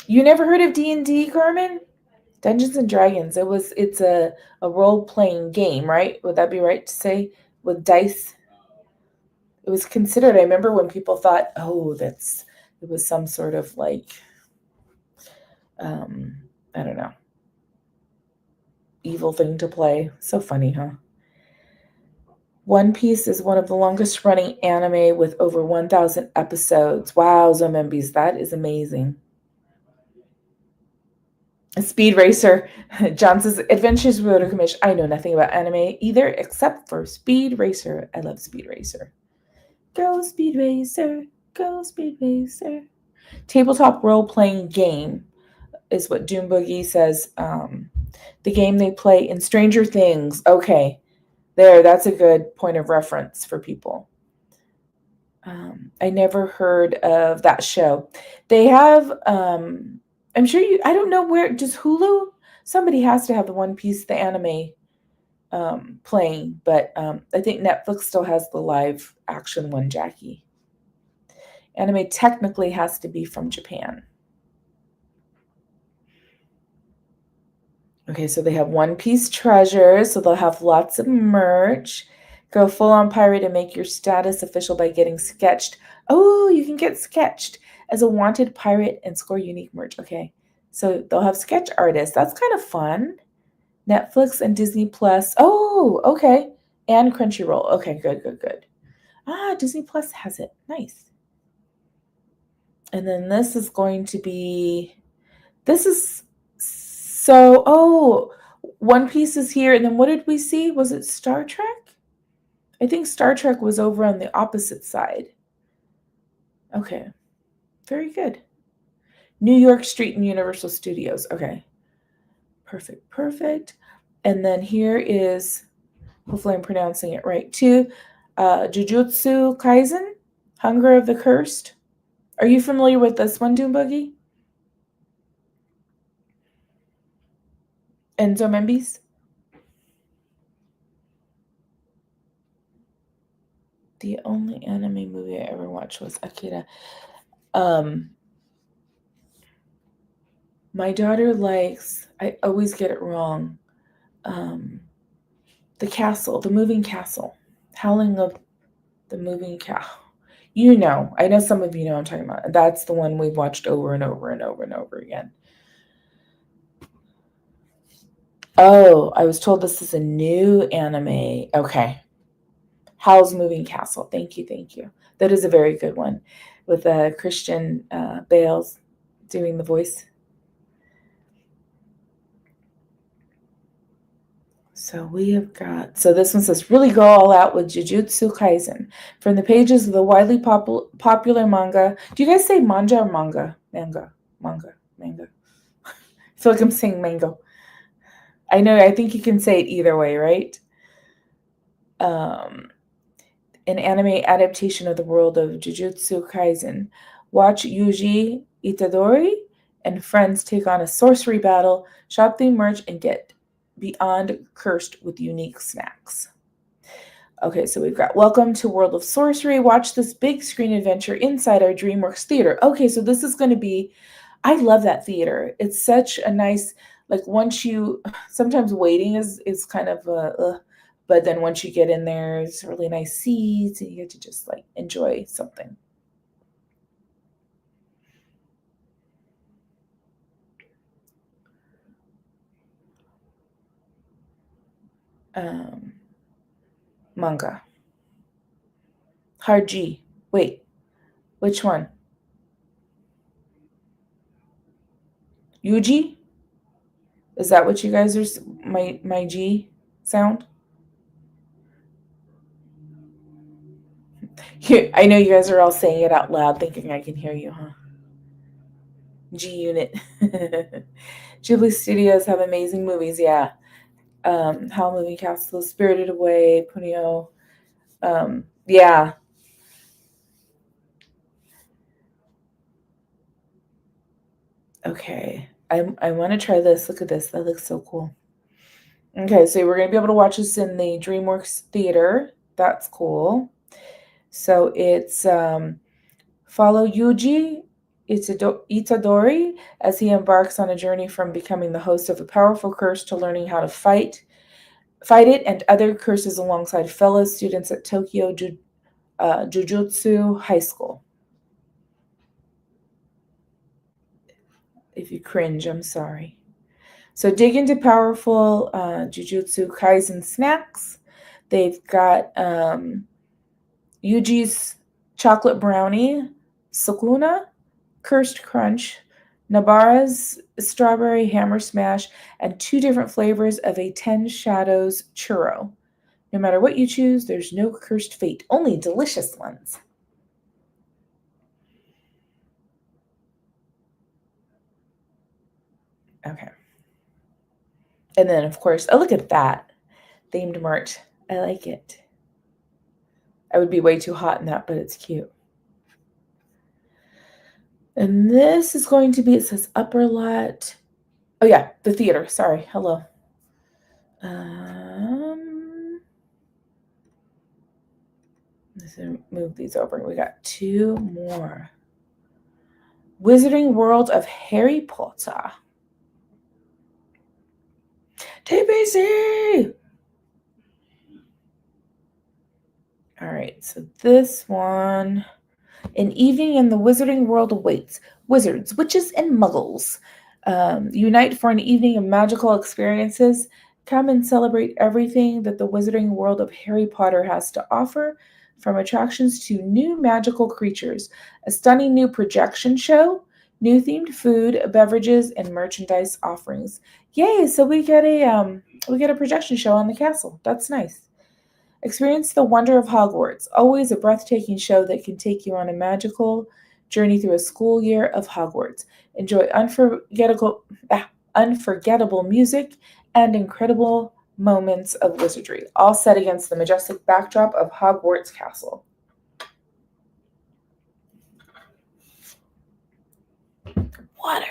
You never heard of D&D, Carmen? Dungeons and Dragons. It's a role-playing game, right? Would that be right to say? With dice? It was considered, I remember when people thought, it was some sort of like, I don't know, evil thing to play. So funny, huh? One Piece is one of the longest running anime with over 1,000 episodes. Wow, Zombies, that is amazing. Speed Racer. John says, Adventures with Rotor Commission. I know nothing about anime either except for Speed Racer. I love Speed Racer. Go Speed Racer. Go Speed Racer. Tabletop role-playing game is what Doom Boogie says. The game they play in Stranger Things. Okay. That's a good point of reference for people. I never heard of that show. They have... I'm sure I don't know where, just Hulu? Somebody has to have the One Piece, the anime playing, but I think Netflix still has the live action one, Jackie. Anime technically has to be from Japan. Okay, so they have One Piece treasures, so they'll have lots of merch. Go full on pirate and make your status official by getting sketched. Oh, you can get sketched as a wanted pirate and score unique merch. Okay, so they'll have sketch artists. That's kind of fun. Netflix and Disney Plus. Oh, okay. And Crunchyroll. Okay, good. Disney Plus has it. Nice. And then this is going to be... One Piece is here. And then what did we see? Was it Star Trek? I think Star Trek was over on the opposite side. Okay. Very good. New York Street and Universal Studios. Okay. Perfect. And then here is, hopefully I'm pronouncing it right too, Jujutsu Kaisen, Hunger of the Cursed. Are you familiar with this one, Doom Boogie? And Zombies? The only anime movie I ever watched was Akira. My daughter likes, I always get it wrong, the castle, the moving castle. Howling of the Moving Cow. You know, I know some of you know what I'm talking about. That's the one we've watched over and over and over and over again. Oh, I was told this is a new anime. Okay. Howl's Moving Castle. Thank you, thank you. That is a very good one with Christian Bale's doing the voice. So we have got, so this one says, really go all out with Jujutsu Kaisen. From the pages of the widely popular manga. Do you guys say manga or manga? Manga. I feel like I'm saying mango. I know, I think you can say it either way, right? An anime adaptation of the world of Jujutsu Kaisen. Watch Yuji Itadori and friends take on a sorcery battle, shop the merch, and get beyond cursed with unique snacks. Okay, so we've got Welcome to World of Sorcery. Watch this big screen adventure inside our DreamWorks theater. Okay, so this is going to be, I love that theater. It's such a nice, like once you, sometimes waiting is kind of but then once you get in there, it's really nice seats and you get to just like enjoy something. Manga. Hard G. Wait, which one? Yuji? Is that what you guys are, my G sound? I know you guys are all saying it out loud, thinking I can hear you, huh? G Unit. Ghibli Studios have amazing movies, yeah. Howl Moving Castle, Spirited Away, Punio. Yeah. Okay. I want to try this. Look at this. That looks so cool. Okay, so we're going to be able to watch this in the DreamWorks Theater. That's cool. So it's follow Yuji Itadori as he embarks on a journey from becoming the host of a powerful curse to learning how to fight it and other curses alongside fellow students at Tokyo Jujutsu High School. If you cringe, I'm sorry. So dig into powerful Jujutsu Kaisen snacks. They've got Yuji's chocolate brownie, Sukuna, Cursed Crunch, Nabara's strawberry hammer smash, and 2 different flavors of a 10 Shadows churro. No matter what you choose, there's no cursed fate, only delicious ones. Okay. And then, of course, oh, look at that. Themed merch. I like it. I would be way too hot in that, but it's cute. And this is going to be, it says upper lot. Oh, yeah, the theater. Sorry. Hello. Let's move these over. We got 2 more. Wizarding World of Harry Potter. TBC! All right, so this one. An evening in the Wizarding World awaits. Wizards, witches, and muggles unite for an evening of magical experiences. Come and celebrate everything that the Wizarding World of Harry Potter has to offer, from attractions to new magical creatures, a stunning new projection show, new themed food, beverages, and merchandise offerings. Yay! So we get a projection show on the castle. That's nice. Experience the wonder of Hogwarts, always a breathtaking show that can take you on a magical journey through a school year of Hogwarts. Enjoy unforgettable music and incredible moments of wizardry, all set against the majestic backdrop of Hogwarts Castle. Water.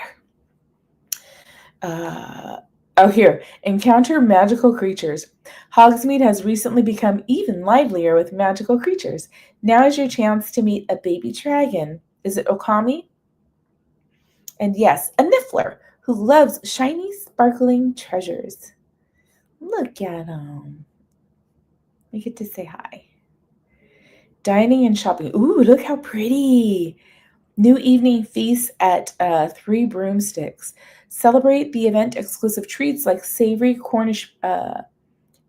Here. Encounter magical creatures. Hogsmeade has recently become even livelier with magical creatures. Now is your chance to meet a baby dragon. Is it Okami? And yes, a Niffler who loves shiny, sparkling treasures. Look at him. We get to say hi. Dining and shopping. Ooh, look how pretty. New evening feast at Three Broomsticks. Celebrate the event exclusive treats like savory Cornish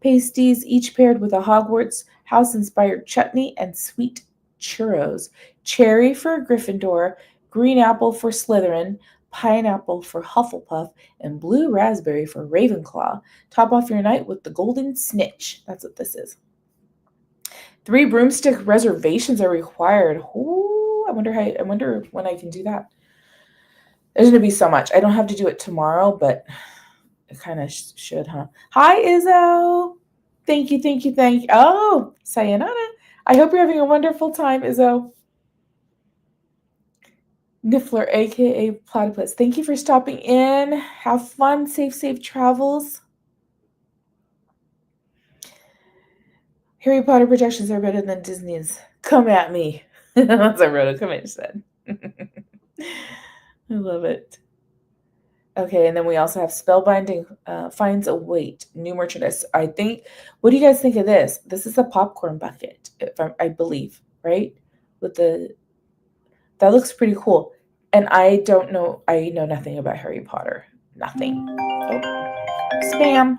pasties, each paired with a Hogwarts house inspired chutney and sweet churros. Cherry for Gryffindor, green apple for Slytherin, pineapple for Hufflepuff, and blue raspberry for Ravenclaw. Top off your night with the golden snitch. That's what this is. 3 broomstick reservations are required. Ooh, I wonder when I can do that. There's gonna be so much. I don't have to do it tomorrow, but it kind of should, huh? Hi, Izzo. Thank you, thank you, thank you. Oh, sayonara. I hope you're having a wonderful time, Izzo. Niffler, aka Platypus. Thank you for stopping in. Have fun. Safe travels. Harry Potter projections are better than Disney's. Come at me. That's what Rhoda Commit said. I love it. Okay, and then we also have Spellbinding finds a weight, new merchandise. I think, what do you guys think of this? This is a popcorn bucket, I believe, right? That looks pretty cool. And I know nothing about Harry Potter. Nothing. Oh, spam.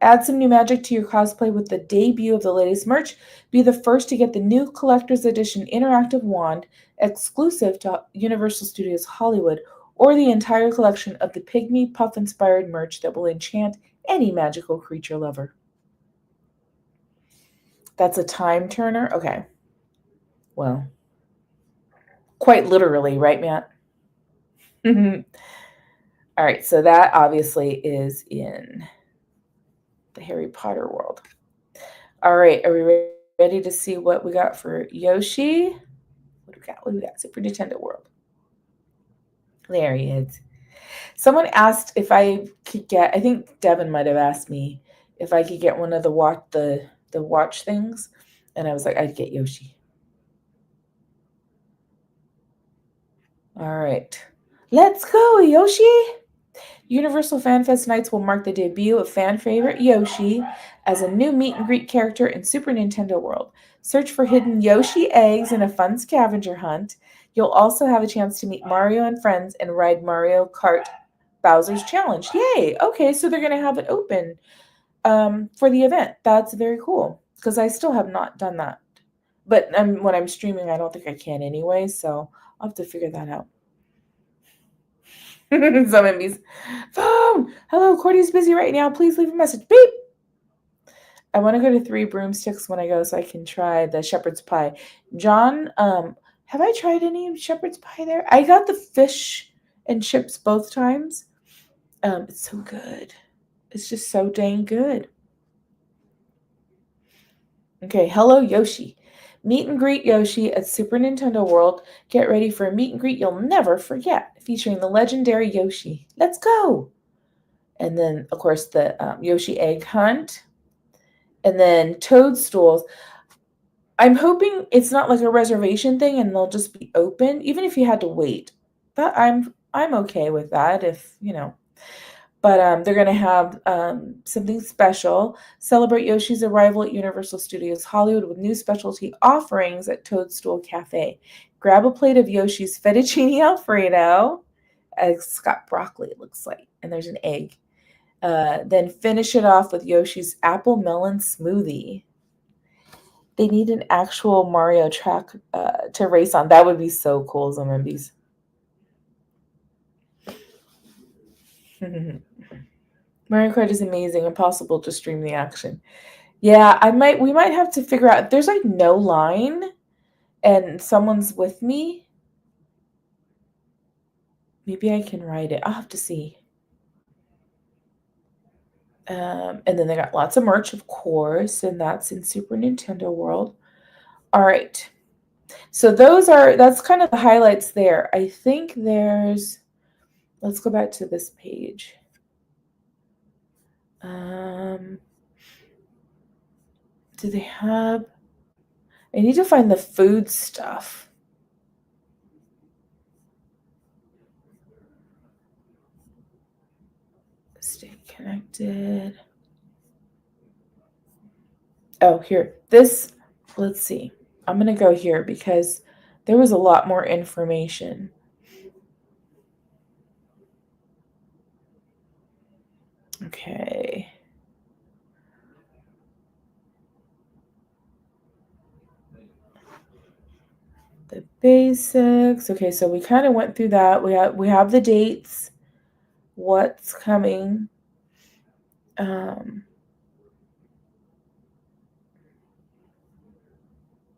Add some new magic to your cosplay with the debut of the latest merch. Be the first to get the new collector's edition interactive wand exclusive to Universal Studios Hollywood, or the entire collection of the Pygmy Puff inspired merch that will enchant any magical creature lover. That's a time turner? Okay. Well, quite literally, right, Matt? All right, so that obviously is in the Harry Potter world. All right, are we ready to see what we got for Yoshi? What do we got? Super Nintendo World. There he is. Someone asked if I could get, I think Devin might have asked me if I could get one of the watch things. And I was like, I'd get Yoshi. All right. Let's go, Yoshi. Universal Fanfest Nights will mark the debut of fan favorite Yoshi as a new meet and greet character in Super Nintendo World. Search for hidden Yoshi eggs in a fun scavenger hunt. You'll also have a chance to meet Mario and friends and ride Mario Kart Bowser's Challenge. Yay! Okay, so they're going to have it open for the event. That's very cool because I still have not done that. But when I'm streaming, I don't think I can anyway, so I'll have to figure that out. Some MBs. Phone! Hello, Courtney's busy right now. Please leave a message. Beep! I want to go to Three Broomsticks when I go so I can try the shepherd's pie. John, have I tried any shepherd's pie there? I got the fish and chips both times. It's so good. It's just so dang good. Okay, hello, Yoshi. Meet and greet Yoshi at Super Nintendo World. Get ready for a meet and greet you'll never forget, featuring the legendary Yoshi. Let's go! And then, of course, the Yoshi egg hunt. And then toadstools. I'm hoping it's not like a reservation thing and they'll just be open, even if you had to wait. But I'm okay with that if, But they're going to have something special. Celebrate Yoshi's arrival at Universal Studios Hollywood with new specialty offerings at Toadstool Cafe. Grab a plate of Yoshi's fettuccine alfredo. It's got broccoli, it looks like. And there's an egg. Then finish it off with Yoshi's apple melon smoothie. They need an actual Mario track to race on. That would be so cool, Zombies. Mario Kart is amazing. Impossible to stream the action. Yeah, we might have to figure out if there's like no line and someone's with me. Maybe I can ride it. I'll have to see. And then they got lots of merch, of course, and that's in Super Nintendo World. All right. So that's kind of the highlights there. I think let's go back to this page. Do they have, I need to find the food stuff. Stay connected. Oh, here. This, let's see. I'm going to go here because there was a lot more information. Okay. The basics. Okay, so we kind of went through that. We have the dates, what's coming.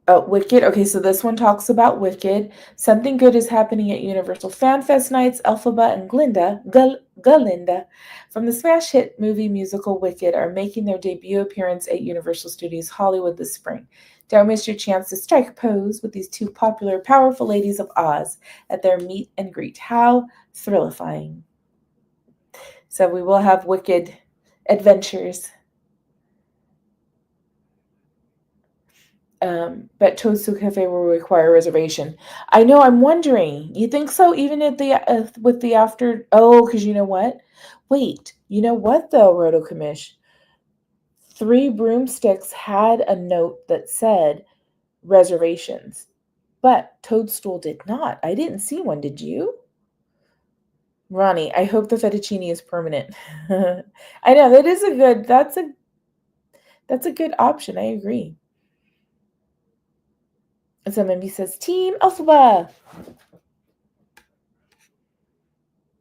Oh, Wicked. Okay, so this one talks about Wicked. Something good is happening at Universal FanFest Nights. Elphaba and Galinda from the smash hit movie musical Wicked are making their debut appearance at Universal Studios Hollywood this spring. Don't miss your chance to strike a pose with these two popular, powerful ladies of Oz at their meet and greet. How thrillifying. So we will have Wicked adventures. But Tosu Cafe will require reservation. I know. I'm wondering. You think so? Even at the with the after? Oh, because you know what? Wait. You know what though, Roto Commish? Three Broomsticks had a note that said reservations, but Toadstool did not. I didn't see one. Did you? Ronnie, I hope the fettuccine is permanent. I know that is a good. That's a good option. I agree. And so maybe says Team Alphaba.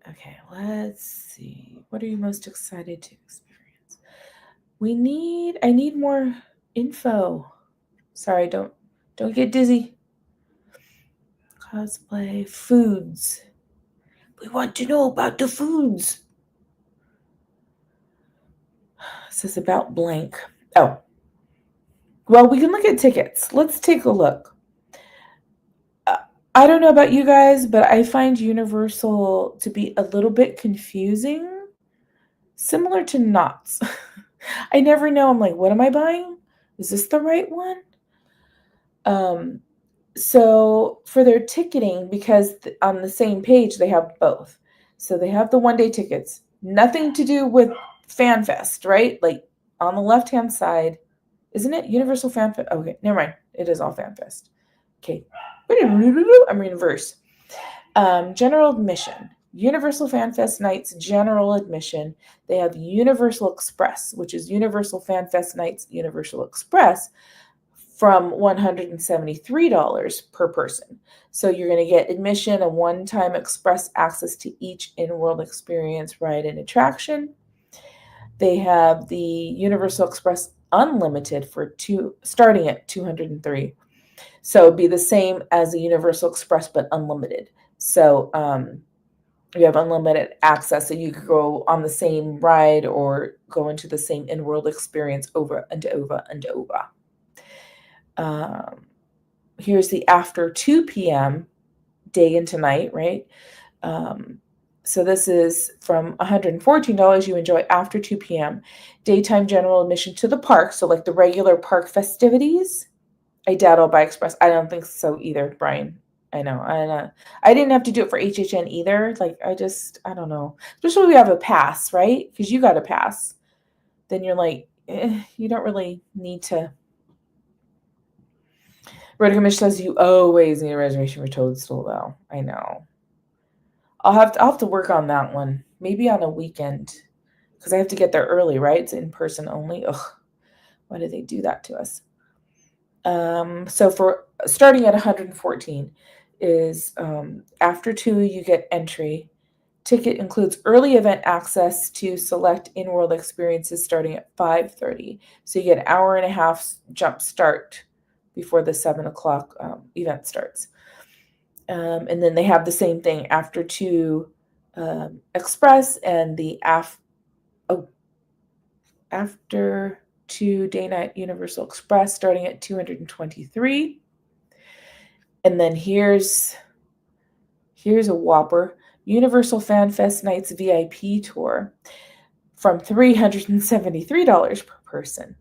Okay, let's see. What are you most excited to experience? I need more info. Sorry, don't get dizzy. Cosplay, foods. We want to know about the foods. This is about blank. Oh. Well, we can look at tickets. Let's take a look. I don't know about you guys, but I find Universal to be a little bit confusing. Similar to Knott's. I never know. I'm like, what am I buying? Is this the right one? So for their ticketing, because on the same page they have both. So they have the one-day tickets. Nothing to do with FanFest, right? Like on the left-hand side, isn't it Universal FanFest? Okay, never mind. It is all FanFest. Okay. I'm reading verse. General admission. Universal FanFest Nights General Admission. They have Universal Express, which is Universal FanFest Nights Universal Express, from $173 per person. So you're going to get admission, a one-time express access to each in-world experience, ride, and attraction. They have the Universal Express Unlimited starting at $203. So it'd be the same as the Universal Express, but unlimited. So you have unlimited access, so you could go on the same ride or go into the same in-world experience over and over and over. Here's the after 2 p.m. day into night, right? So this is from $114. You enjoy after 2 p.m. daytime general admission to the park. So like the regular park festivities. I doubt I'll buy Express. I don't think so either, Brian. I know. I didn't have to do it for HHN either. Like, I don't know. Especially when we have a pass, right? Because you got a pass. Then you're like, you don't really need to. Red Commission says you always need a reservation for Toadstool, though. I know. I'll have to work on that one. Maybe on a weekend. Because I have to get there early, right? It's in person only. Ugh. Why did they do that to us? So for starting at 114 is after 2 you get entry. Ticket includes early event access to select in-world experiences starting at 5:30. So you get an hour and a half jump start before the 7 o'clock event starts. And then they have the same thing after 2 express and the after 2 day night Universal Express starting at $223. And then here's a whopper. Universal FanFest Nights VIP tour from $373 per person.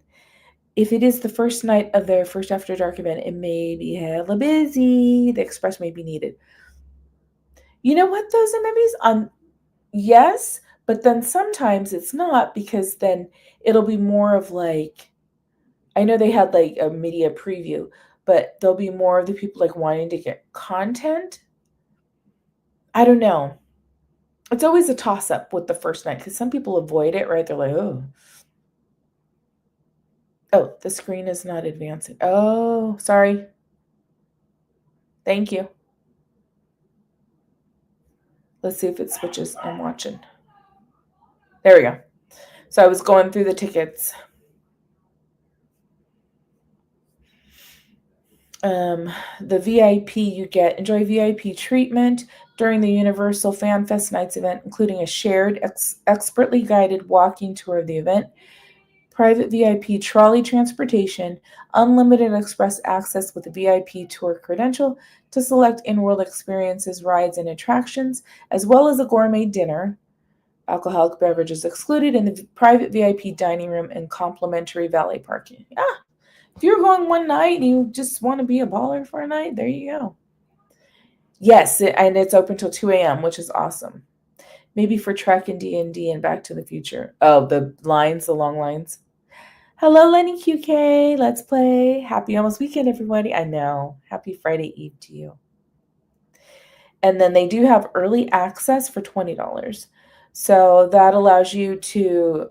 If it is the first night of their first After Dark event, it may be hella busy. The express may be needed. You know what, those MMEs? Yes, but then sometimes it's not, because then it'll be more of like, I know they had like a media preview, but there'll be more of the people like wanting to get content. I don't know. It's always a toss up with the first night because some people avoid it, right? They're like, oh, the screen is not advancing. Oh, sorry. Thank you. Let's see if it switches. I'm watching. There we go. So I was going through the tickets. The VIP you enjoy VIP treatment during the Universal Fanfest Nights event, including a shared, expertly guided walking tour of the event, private VIP trolley transportation, unlimited express access with a VIP tour credential to select in-world experiences, rides, and attractions, as well as a gourmet dinner. Alcoholic beverages excluded in the private VIP dining room and complimentary valet parking. If you're going one night and you just want to be a baller for a night, there you go. Yes, and it's open till 2 a.m., which is awesome. Maybe for Trek and D&D and Back to the Future. Oh, the long lines. Hello, Lenny QK. Let's play. Happy almost weekend, everybody. I know. Happy Friday Eve to you. And then they do have early access for $20. So that allows you to,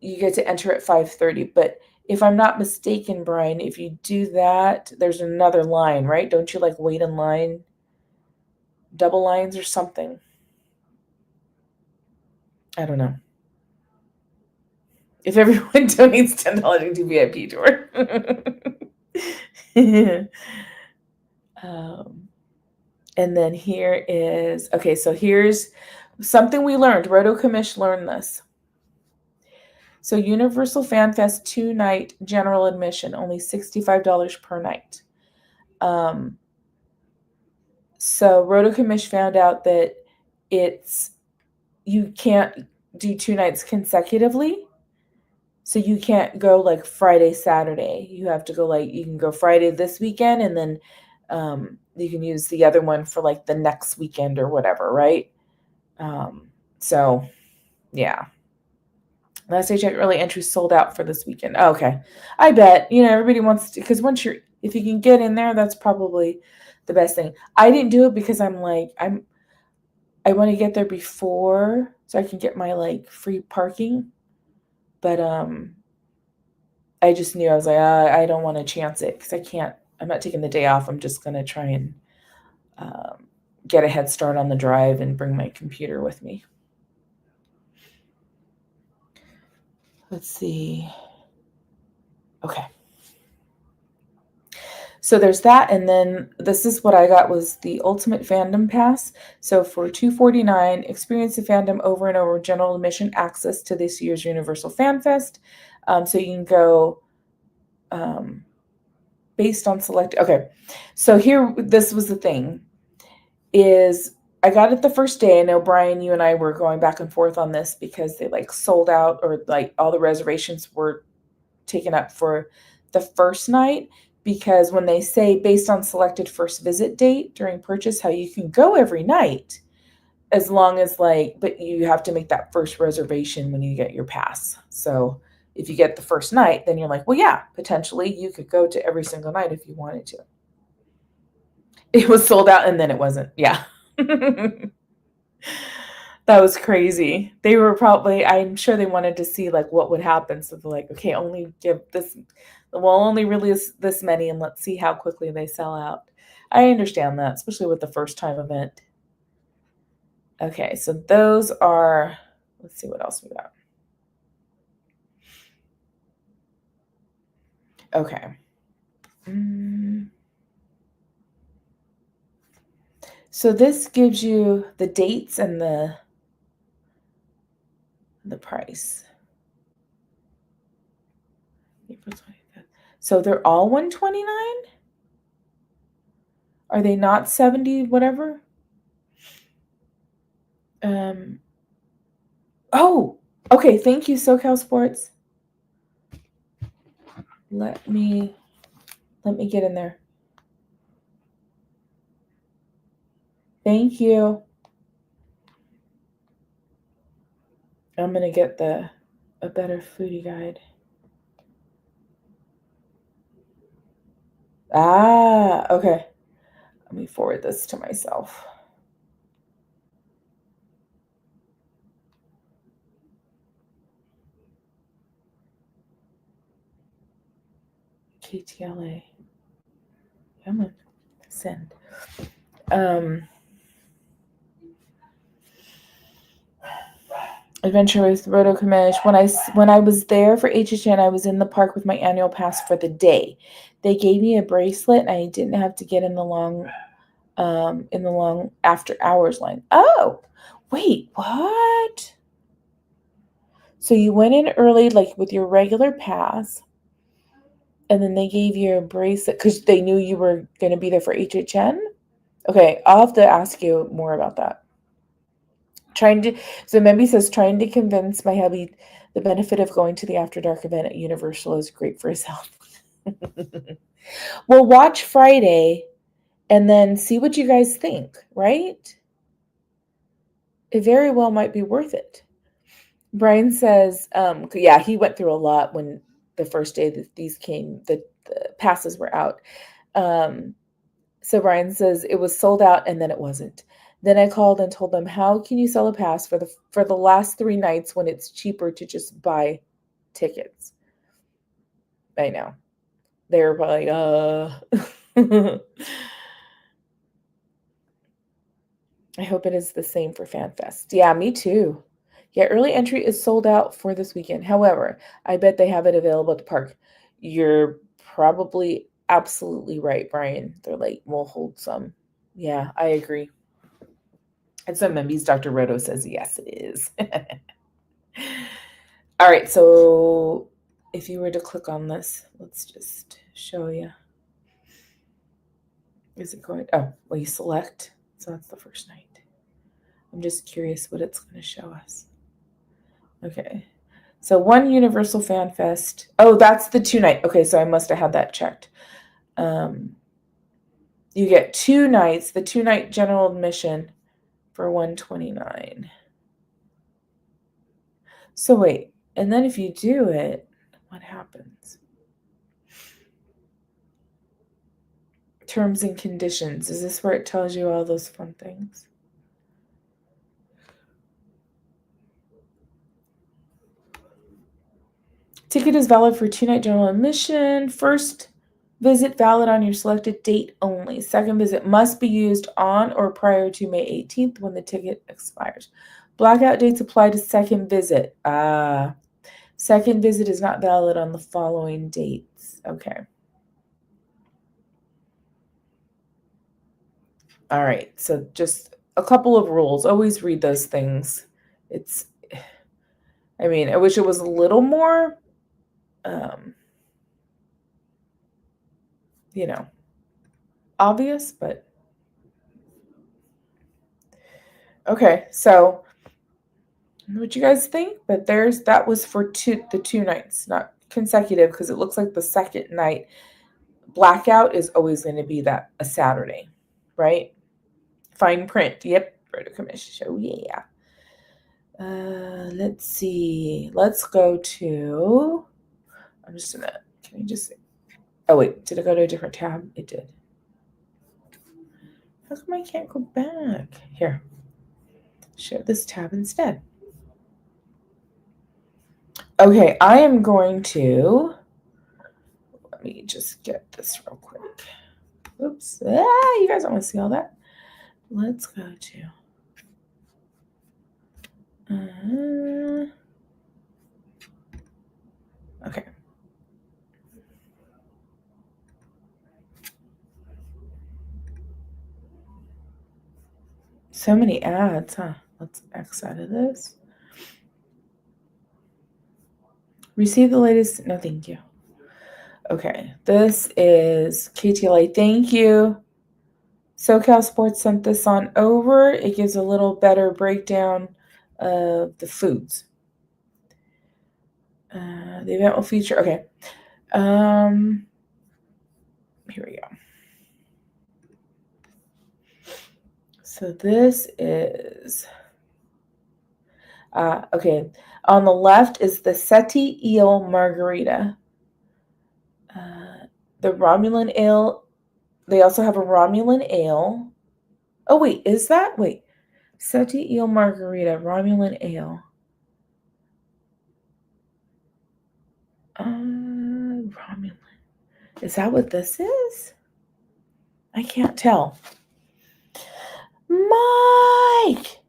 you get to enter at 5:30. But if I'm not mistaken, Brian, if you do that, there's another line, right? Don't you like wait in line, double lines or something? I don't know. If everyone donates $10 to do VIP tour. And then here is, okay, so here's something we learned. Roto Commish learned this. So Universal FanFest 2-night general admission, only $65 per night. So Roto Commish found out that you can't do 2 nights consecutively. So you can't go like Friday, Saturday. You have to go you can go Friday this weekend and then you can use the other one for like the next weekend or whatever, right? So yeah. Last I checked, early entry sold out for this weekend. Oh, okay. I bet, everybody wants to, because if you can get in there, that's probably the best thing. I didn't do it because I want to get there before so I can get my free parking. But I just knew, I was like, I don't want to chance it because I'm not taking the day off. I'm just going to try and get a head start on the drive and bring my computer with me. Let's see. Okay. So there's that, and then this is what I got was the Ultimate Fandom Pass. So for $249, experience the fandom over and over, general admission access to this year's Universal Fan Fest. So you can go based on select. Okay, so this was the thing, is I got it the first day. I know, Brian, you and I were going back and forth on this because they sold out, or all the reservations were taken up for the first night, because when they say based on selected first visit date during purchase, how you can go every night as long as but you have to make that first reservation when you get your pass. So if you get the first night, then you're like, well, yeah, potentially you could go to every single night if you wanted to. It was sold out and then it wasn't. Yeah. That was crazy. They were I'm sure they wanted to see what would happen. So they're like, okay, only give this, we'll only release this many and let's see how quickly they sell out. I understand that, especially with the first time event. Okay, so those are, let's see what else we got. Okay. So this gives you the dates and the price. So they're all $129? Are they not 70 whatever? Oh, okay. Thank you, SoCal Sports. Let me get in there. Thank you. I'm gonna get a better foodie guide. Ah, okay. Let me forward this to myself. KTLA. Come on. Send. Adventure with Roto Kamish. When I was there for HHN, I was in the park with my annual pass for the day. They gave me a bracelet, and I didn't have to get in the long after hours line. Oh, wait, what? So you went in early, like with your regular pass, and then they gave you a bracelet because they knew you were going to be there for HHN? Okay, I'll have to ask you more about that. So Memby says, trying to convince my hubby the benefit of going to the After Dark event at Universal is great for his health. Well, watch Friday and then see what you guys think, right? It very well might be worth it. Brian says, yeah, he went through a lot when the first day that these came, the passes were out. So Brian says it was sold out and then it wasn't. Then I called and told them, how can you sell a pass for the last 3 nights when it's cheaper to just buy tickets? I know. They were probably I hope it is the same for FanFest. Yeah, me too. Yeah, early entry is sold out for this weekend. However, I bet they have it available at the park. You're probably absolutely right, Brian. They're like, we'll hold some. Yeah, I agree. And so Memby's Dr. Roto says, yes, it is. All right, so if you were to click on this, let's just show you. Is it going? Oh, well, you select. So that's the first night. I'm just curious what it's going to show us. Okay. So one Universal Fan Fest. Oh, that's the 2 night. Okay, so I must have had that checked. You get 2 nights, the 2 night general admission for $129. So wait, and then if you do it, what happens? Terms and conditions. Is this where it tells you all those fun things? Ticket is valid for 2 night general admission. First visit valid on your selected date only. Second visit must be used on or prior to May 18th when the ticket expires. Blackout dates apply to second visit. Second visit is not valid on the following dates. Okay. All right. So just a couple of rules. Always read those things. I wish it was a little more, obvious, but okay. So what you guys think? But that was for the 2 nights, not consecutive, because it looks like the second night blackout is always going to be a Saturday, right? Fine print. Yep. Roto Commission show. Yeah. Let's see. Let's go to. I'm just gonna. Can you just? Oh wait, did it go to a different tab? It did. How come I can't go back? Here. Show this tab instead. Okay, I am going to. Let me just get this real quick. Oops. You guys don't want to see all that. Let's go to. Okay. So many ads, huh? Let's X out of this. Receive the latest. No, thank you. Okay. This is KTLA. Thank you. SoCal Sports sent this on over. It gives a little better breakdown of the foods. The event will feature. Okay. Here we go. So this is. Okay. On the left is the Seti Eel Margarita. The Romulan Ale They also have a Romulan ale. Oh, wait, is that? Wait. Seti eel margarita, Romulan ale. Romulan. Is that what this is? I can't tell. Mike!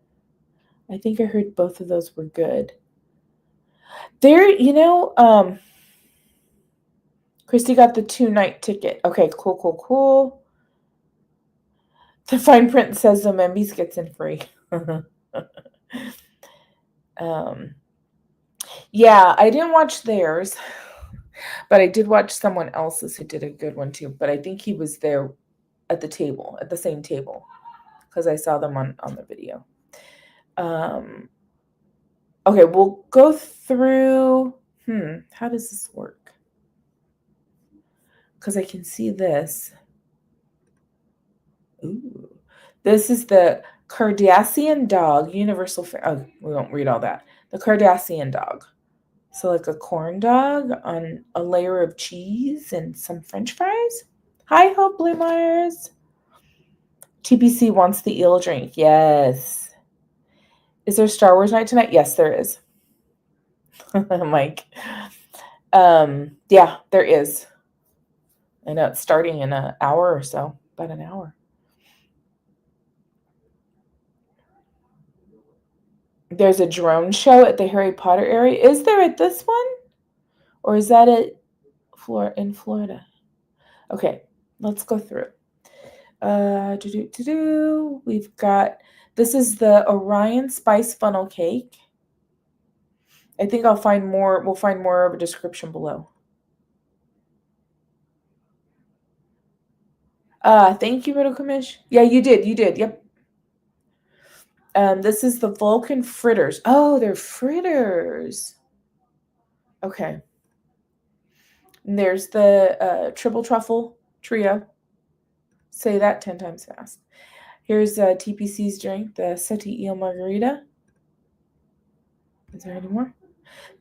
I think I heard both of those were good. There, Christy got the 2-night ticket. Okay, cool. The fine print says the Membies gets in free. Yeah, I didn't watch theirs, but I did watch someone else's who did a good one too. But I think he was there at the table, at the same table, because I saw them on the video. Okay, we'll go through. How does this work? Because I can see this. Ooh, this is the Cardassian dog, universal. Oh, we won't read all that. The Cardassian dog. So like a corn dog on a layer of cheese and some French fries. Hi, Hope Blue Myers. TPC wants the eel drink. Yes. Is there Star Wars night tonight? Yes, there is. Mike. Yeah, there is. I know it's starting in an hour or so, about an hour. There's a drone show at the Harry Potter area. Is there at this one? Or is that in Florida? Okay, let's go through. We've got, this is the Orion Spice Funnel Cake. I think we'll find more of a description below. Thank you, Riddle Commish. Yeah, you did. Yep. This is the Vulcan fritters. Oh, they're fritters. Okay. And there's the triple truffle trio. Say that 10 times fast. Here's TPC's drink, the Seti eel margarita. Is there any more?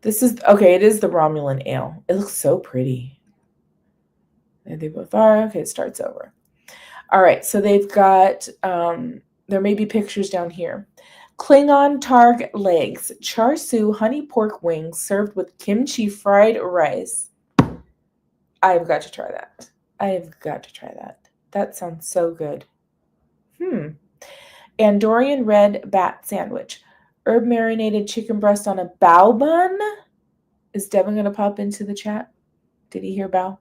This is, okay, it is the Romulan ale. It looks so pretty. There they both are. Okay, it starts over. All right, so they've got, there may be pictures down here. Klingon targ legs, char siu honey pork wings served with kimchi fried rice. I've got to try that. That sounds so good. Andorian red bat sandwich. Herb marinated chicken breast on a bao bun. Is Devin going to pop into the chat? Did he hear bao?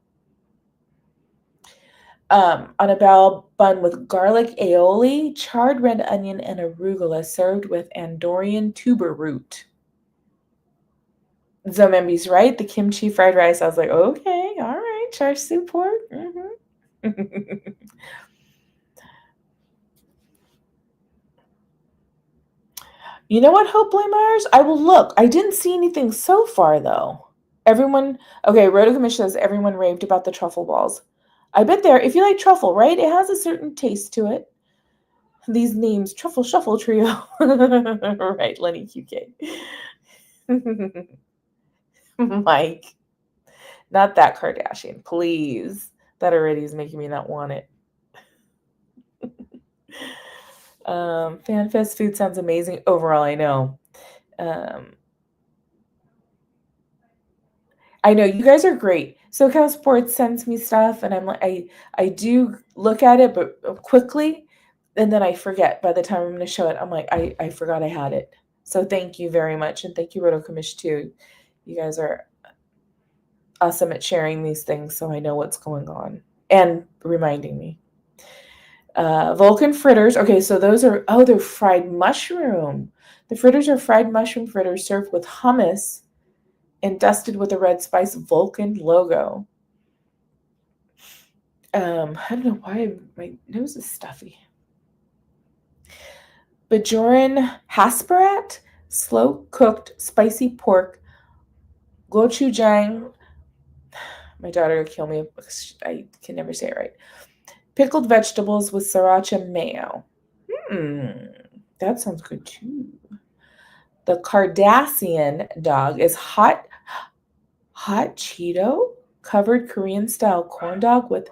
On a bao bun with garlic aioli, charred red onion, and arugula served with Andorian tuber root. Zomembi's right. The kimchi fried rice. I was like, okay, all right. Char siu pork. You know what, Hope Blamears? I will look. I didn't see anything so far, though. Everyone, okay, Rhoda Commission says everyone raved about the truffle balls. I bet if you like truffle, right? It has a certain taste to it. These names, Truffle Shuffle Trio. Right, Lenny QK. Mike. Not that Kardashian, please. That already is making me not want it. Fanfest food sounds amazing. Overall, I know. I know you guys are great. SoCal Sports sends me stuff, and I'm like, I do look at it, but quickly, and then I forget. By the time I'm going to show it, I'm like, I forgot I had it. So thank you very much, and thank you, Roto Commish, too. You guys are awesome at sharing these things, so I know what's going on and reminding me. Vulcan fritters. Okay, so those are, they're fried mushroom. The fritters are fried mushroom fritters served with hummus and dusted with a red spice Vulcan logo. I don't know why my nose is stuffy. Bajoran Hasperat, slow-cooked spicy pork, gochujang. My daughter will kill me. I can never say it right. Pickled vegetables with sriracha mayo. That sounds good too. The Cardassian dog is hot Cheeto covered Korean style corn dog with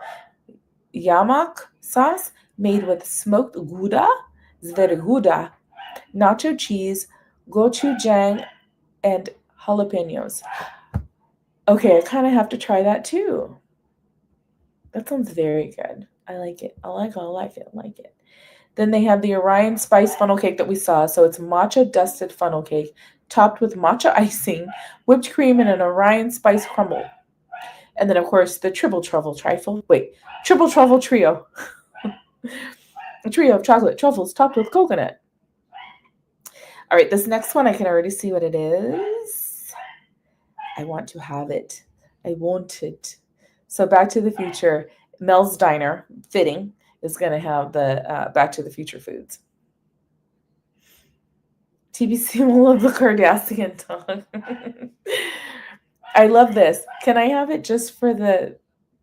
yamak sauce made with smoked gouda, zverguda, nacho cheese, gochujang, and jalapenos. Okay, I kind of have to try that too. That sounds very good. I like it. I like it. Then they have the Orion Spice funnel cake that we saw. So it's matcha dusted funnel cake topped with matcha icing, whipped cream, and an Orion Spice crumble. And then, of course, the triple truffle trio. A trio of chocolate truffles topped with coconut. All right, this next one, I can already see what it is. I want to have it. I want it. So Back to the Future, Mel's Diner, fitting, is going to have the Back to the Future foods. TBC will love the Cardassian tongue. I love this. Can I have it just for the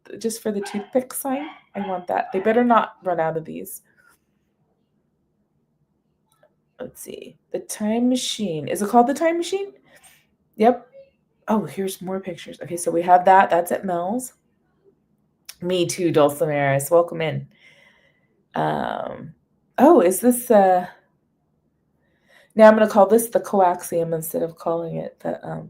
toothpick sign? I want that. They better not run out of these. Let's see. The Time Machine. Is it called the Time Machine? Yep. Oh, here's more pictures. Okay, so we have that. That's at Mel's. Me too, Dulcimeris. Welcome in. Oh, is this now I'm gonna call this the coaxium instead of calling it the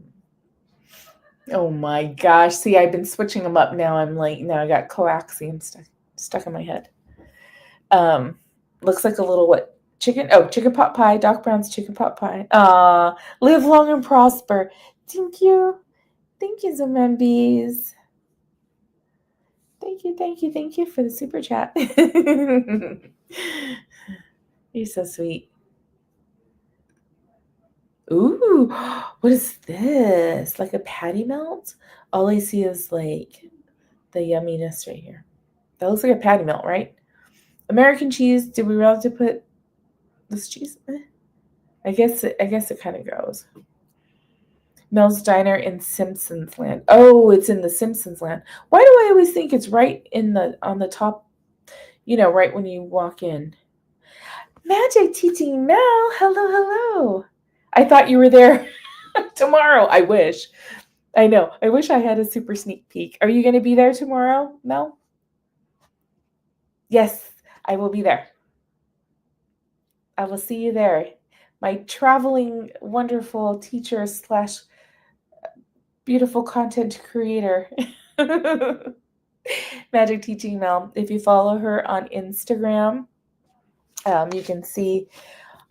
oh my gosh. See, I've been switching them up now. Now I got coaxium stuck in my head. Looks like a little what? Chicken pot pie, Doc Brown's chicken pot pie. Live long and prosper. Thank you. Thank you, Zomembies. Thank you for the super chat. You're so sweet. Ooh, what is this? Like a patty melt? All I see is like the yumminess right here. That looks like a patty melt, right? American cheese. Did we really have to put this cheese? I guess it kind of goes. Mel's Diner in Simpsons Land. Oh, it's in the Simpsons Land. Why do I always think it's right on the top, right when you walk in? Magic Teaching Mel. Hello. I thought you were there tomorrow. I wish. I know. I wish I had a super sneak peek. Are you going to be there tomorrow, Mel? Yes, I will be there. I will see you there. My traveling wonderful teacher / beautiful content creator. Magic Teaching Mel. If you follow her on Instagram, you can see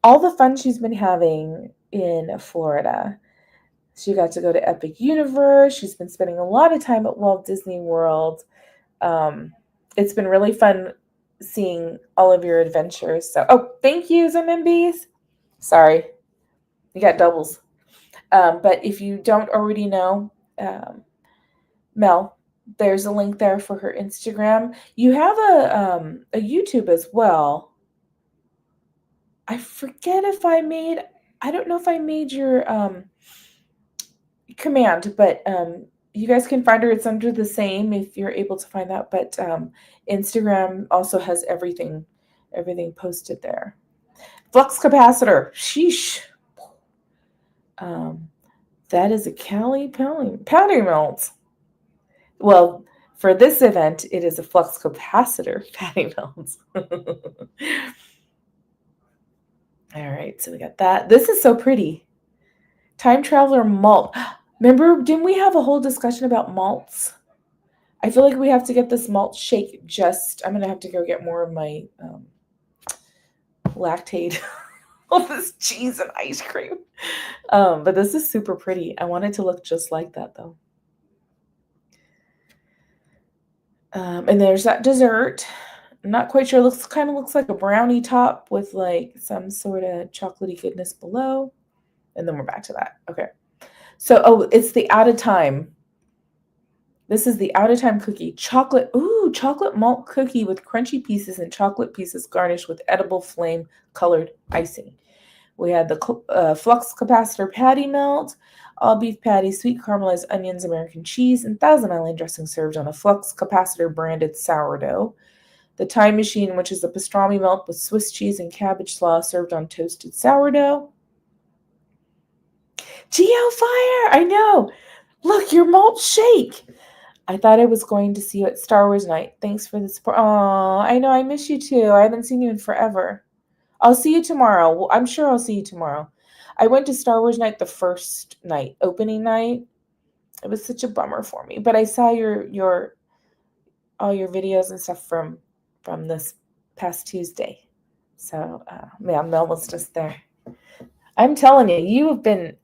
all the fun she's been having in Florida. She got to go to Epic Universe. She's been spending a lot of time at Walt Disney World. It's been really fun seeing all of your adventures. So, thank you, Zomembies. Sorry, you got doubles. But if you don't already know, Mel, there's a link there for her Instagram. You have a YouTube as well. I forget if I don't know if I made your command, but you guys can find her. It's under the same if you're able to find that. But Instagram also has everything posted there. Flux capacitor. Sheesh. That is a Cali powder melt. Well, for this event, it is a flux capacitor patty melt. All right, so we got that. This is so pretty. Time Traveler malt. Remember, didn't we have a whole discussion about malts? I feel like we have to get this malt shake I'm going to have to go get more of my lactate. All this cheese and ice cream. But this is super pretty. I want it to look just like that, though. And there's that dessert. I'm not quite sure. Kind of looks like a brownie top with like some sort of chocolatey goodness below. And then we're back to that. Okay. So, it's the Out of Time. This is the Out of Time cookie. Chocolate malt cookie with crunchy pieces and chocolate pieces garnished with edible flame colored icing. We had the flux capacitor patty melt, all beef patty, sweet caramelized onions, American cheese, and Thousand Island dressing served on a flux capacitor branded sourdough. The Time Machine, which is a pastrami melt with Swiss cheese and cabbage slaw served on toasted sourdough. Geofire, I know. Look, your malt shake. I thought I was going to see you at Star Wars night. Thanks for the support. Oh, I know. I miss you too. I haven't seen you in forever. I'll see you tomorrow. Well, I'm sure I'll see you tomorrow. I went to Star Wars night the first night, opening night. It was such a bummer for me, but I saw your all your videos and stuff from this past Tuesday. So, yeah, Mel was just there. I'm telling you, you have been.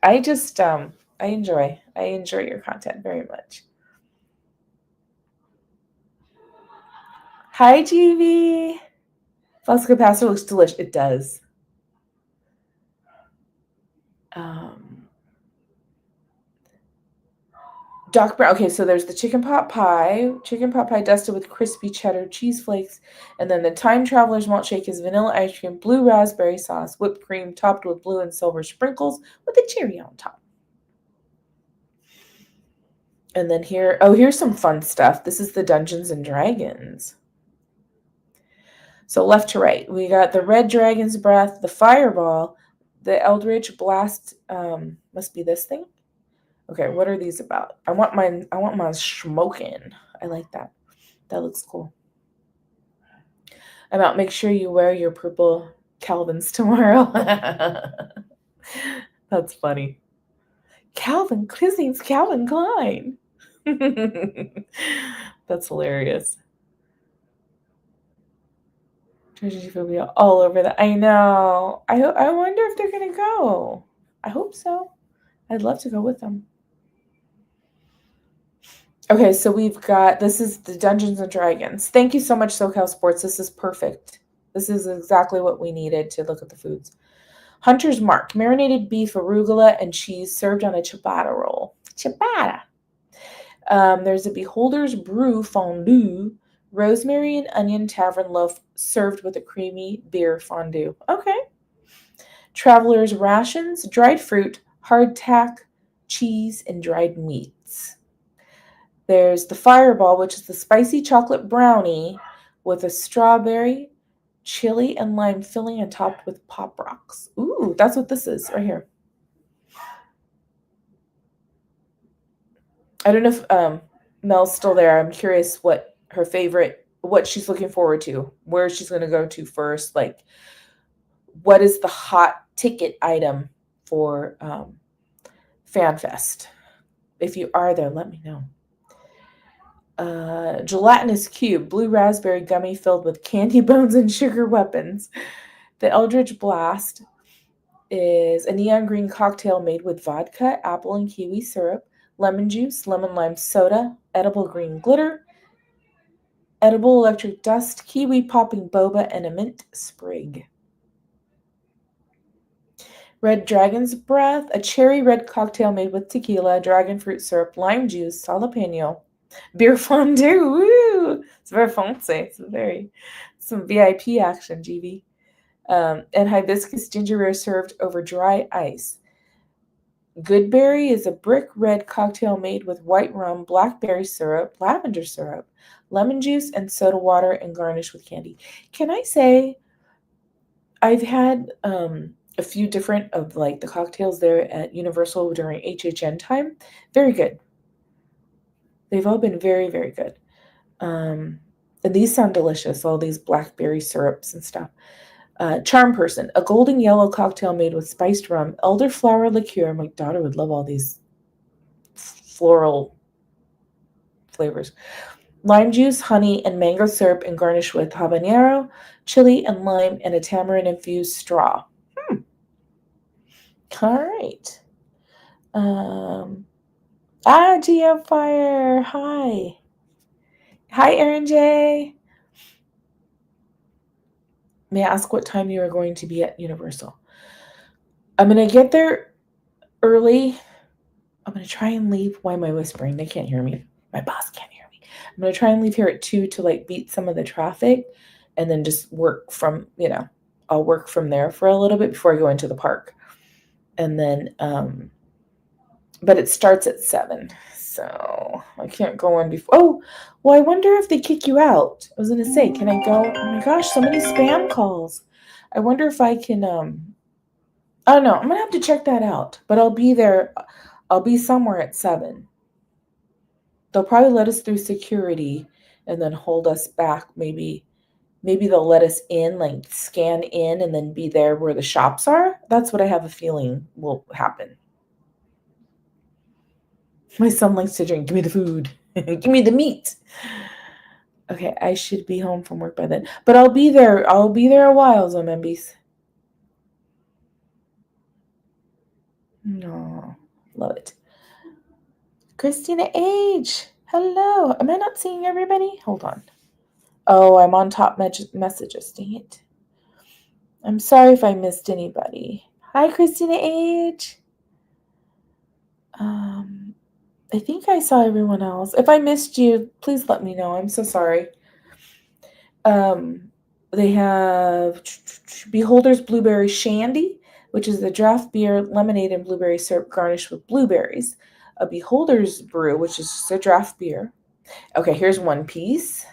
I just I enjoy your content very much. Hi, GV. Fosca pasta looks delicious. It does. Doc Brown. Okay, so there's the chicken pot pie dusted with crispy cheddar cheese flakes, and then the Time Traveler's Malt Shake is vanilla ice cream, blue raspberry sauce, whipped cream topped with blue and silver sprinkles with a cherry on top. And then here's some fun stuff. This is the Dungeons and Dragons. So left to right, we got the Red Dragon's Breath, the Fireball, the Eldritch Blast. Must be this thing. Okay, what are these about? I want mine smoking. I like that. That looks cool. I'm out. Make sure you wear your purple Calvins tomorrow. That's funny. Calvin, his name's Calvin Klein. That's hilarious. Tragedy phobia all over the. I know. I wonder if they're gonna go. I hope so. I'd love to go with them. Okay, so this is the Dungeons and Dragons. Thank you so much, SoCal Sports. This is perfect. This is exactly what we needed to look at the foods. Hunter's Mark, marinated beef, arugula, and cheese served on a ciabatta roll. Ciabatta. There's a Beholder's Brew fondue, rosemary and onion tavern loaf served with a creamy beer fondue. Okay. Traveler's Rations, dried fruit, hardtack, cheese, and dried meats. There's the Fireball, which is the spicy chocolate brownie with a strawberry, chili, and lime filling and topped with Pop Rocks. Ooh, that's what this is right here. I don't know if Mel's still there. I'm curious what she's looking forward to, where she's going to go to first. Like, what is the hot ticket item for Fanfest? If you are there, let me know. Gelatinous cube, blue raspberry gummy filled with candy bones and sugar weapons. The Eldritch Blast is a neon green cocktail made with vodka, apple and kiwi syrup, lemon juice, lemon lime soda, edible green glitter, edible electric dust, kiwi popping boba, and a mint sprig. Red Dragon's Breath, a cherry red cocktail made with tequila, dragon fruit syrup, lime juice, jalapeno, beer fondue. Woo! It's very fancy. It's some VIP action, GV. And hibiscus ginger ale served over dry ice. Goodberry is a brick red cocktail made with white rum, blackberry syrup, lavender syrup, lemon juice, and soda water, and garnished with candy. Can I say, I've had a few different of like the cocktails there at Universal during HHN time. Very good. They've all been very, very good. And these sound delicious, all these blackberry syrups and stuff. Charm Person, a golden yellow cocktail made with spiced rum, elderflower liqueur. My daughter would love all these floral flavors. Lime juice, honey, and mango syrup, and garnished with habanero, chili, and lime, and a tamarind-infused straw. All right. Geofire. Hi. Hi, Erin J. May I ask what time you are going to be at Universal? I'm going to get there early. I'm going to try and leave. Why am I whispering? They can't hear me. My boss can't hear me. I'm going to try and leave here at 2 to like beat some of the traffic and then just work from, I'll work from there for a little bit before I go into the park. And then, but it starts at 7. So I can't go in before. Oh, well, I wonder if they kick you out. I was going to say, can I go? Oh my gosh, so many spam calls. I wonder if I can, I don't know. I'm going to have to check that out, but I'll be there. I'll be somewhere at 7. They'll probably let us through security and then hold us back. Maybe they'll let us in, like scan in and then be there where the shops are. That's what I have a feeling will happen. My son likes to drink. Give me the food. Give me the meat. Okay, I should be home from work by then. But I'll be there. I'll be there a while, Zombies. No, love it. Christina H. Hello. Am I not seeing everybody? Hold on. Oh, I'm on top messages. Dang it. I'm sorry if I missed anybody. Hi, Christina H. I think I saw everyone else. If I missed you, please let me know. I'm so sorry. They have Beholder's Blueberry Shandy, which is the draft beer, lemonade, and blueberry syrup garnished with blueberries. A Beholder's Brew, which is just a draft beer. Okay, here's One Piece.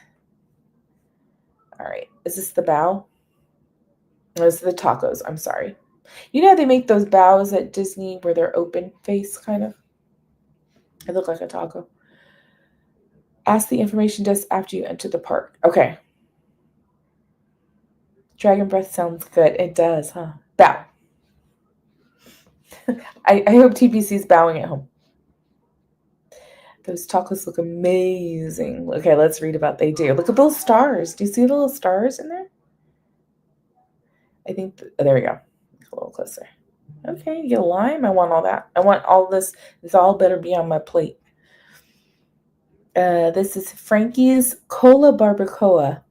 All right, is this the bow? No, this is the tacos. I'm sorry. You know how they make those bows at Disney where they're open face, kind of? They look like a taco. Ask the information desk after you enter the park. Okay. Dragon breath sounds good. It does, huh? Bow. I hope TPC's bowing at home. Those tacos look amazing. Okay, let's read about they do. Look at those stars. Do you see the little stars in there? I think, there we go. A little closer. Okay, you get a lime. I want all that. I want all this. This all better be on my plate. This is Frankie's Cola Barbacoa.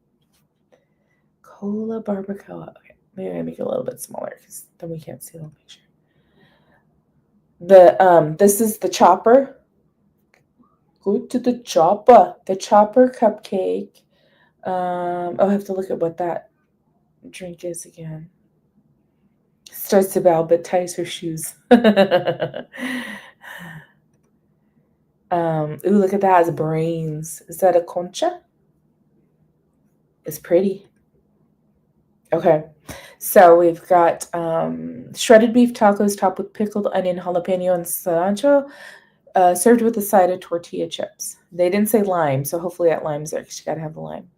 Cola Barbacoa. Okay, maybe I make it a little bit smaller because then we can't see the picture. This is the chopper. Go to the chopper. The chopper cupcake. I'll have to look at what that drink is again. Starts to bow but ties her shoes. Ooh, look at that. It's brains. Is that a concha? It's pretty. Okay. So we've got shredded beef tacos topped with pickled onion, jalapeno, and cilantro, served with a side of tortilla chips. They didn't say lime, so hopefully that lime's there because you got to have the lime.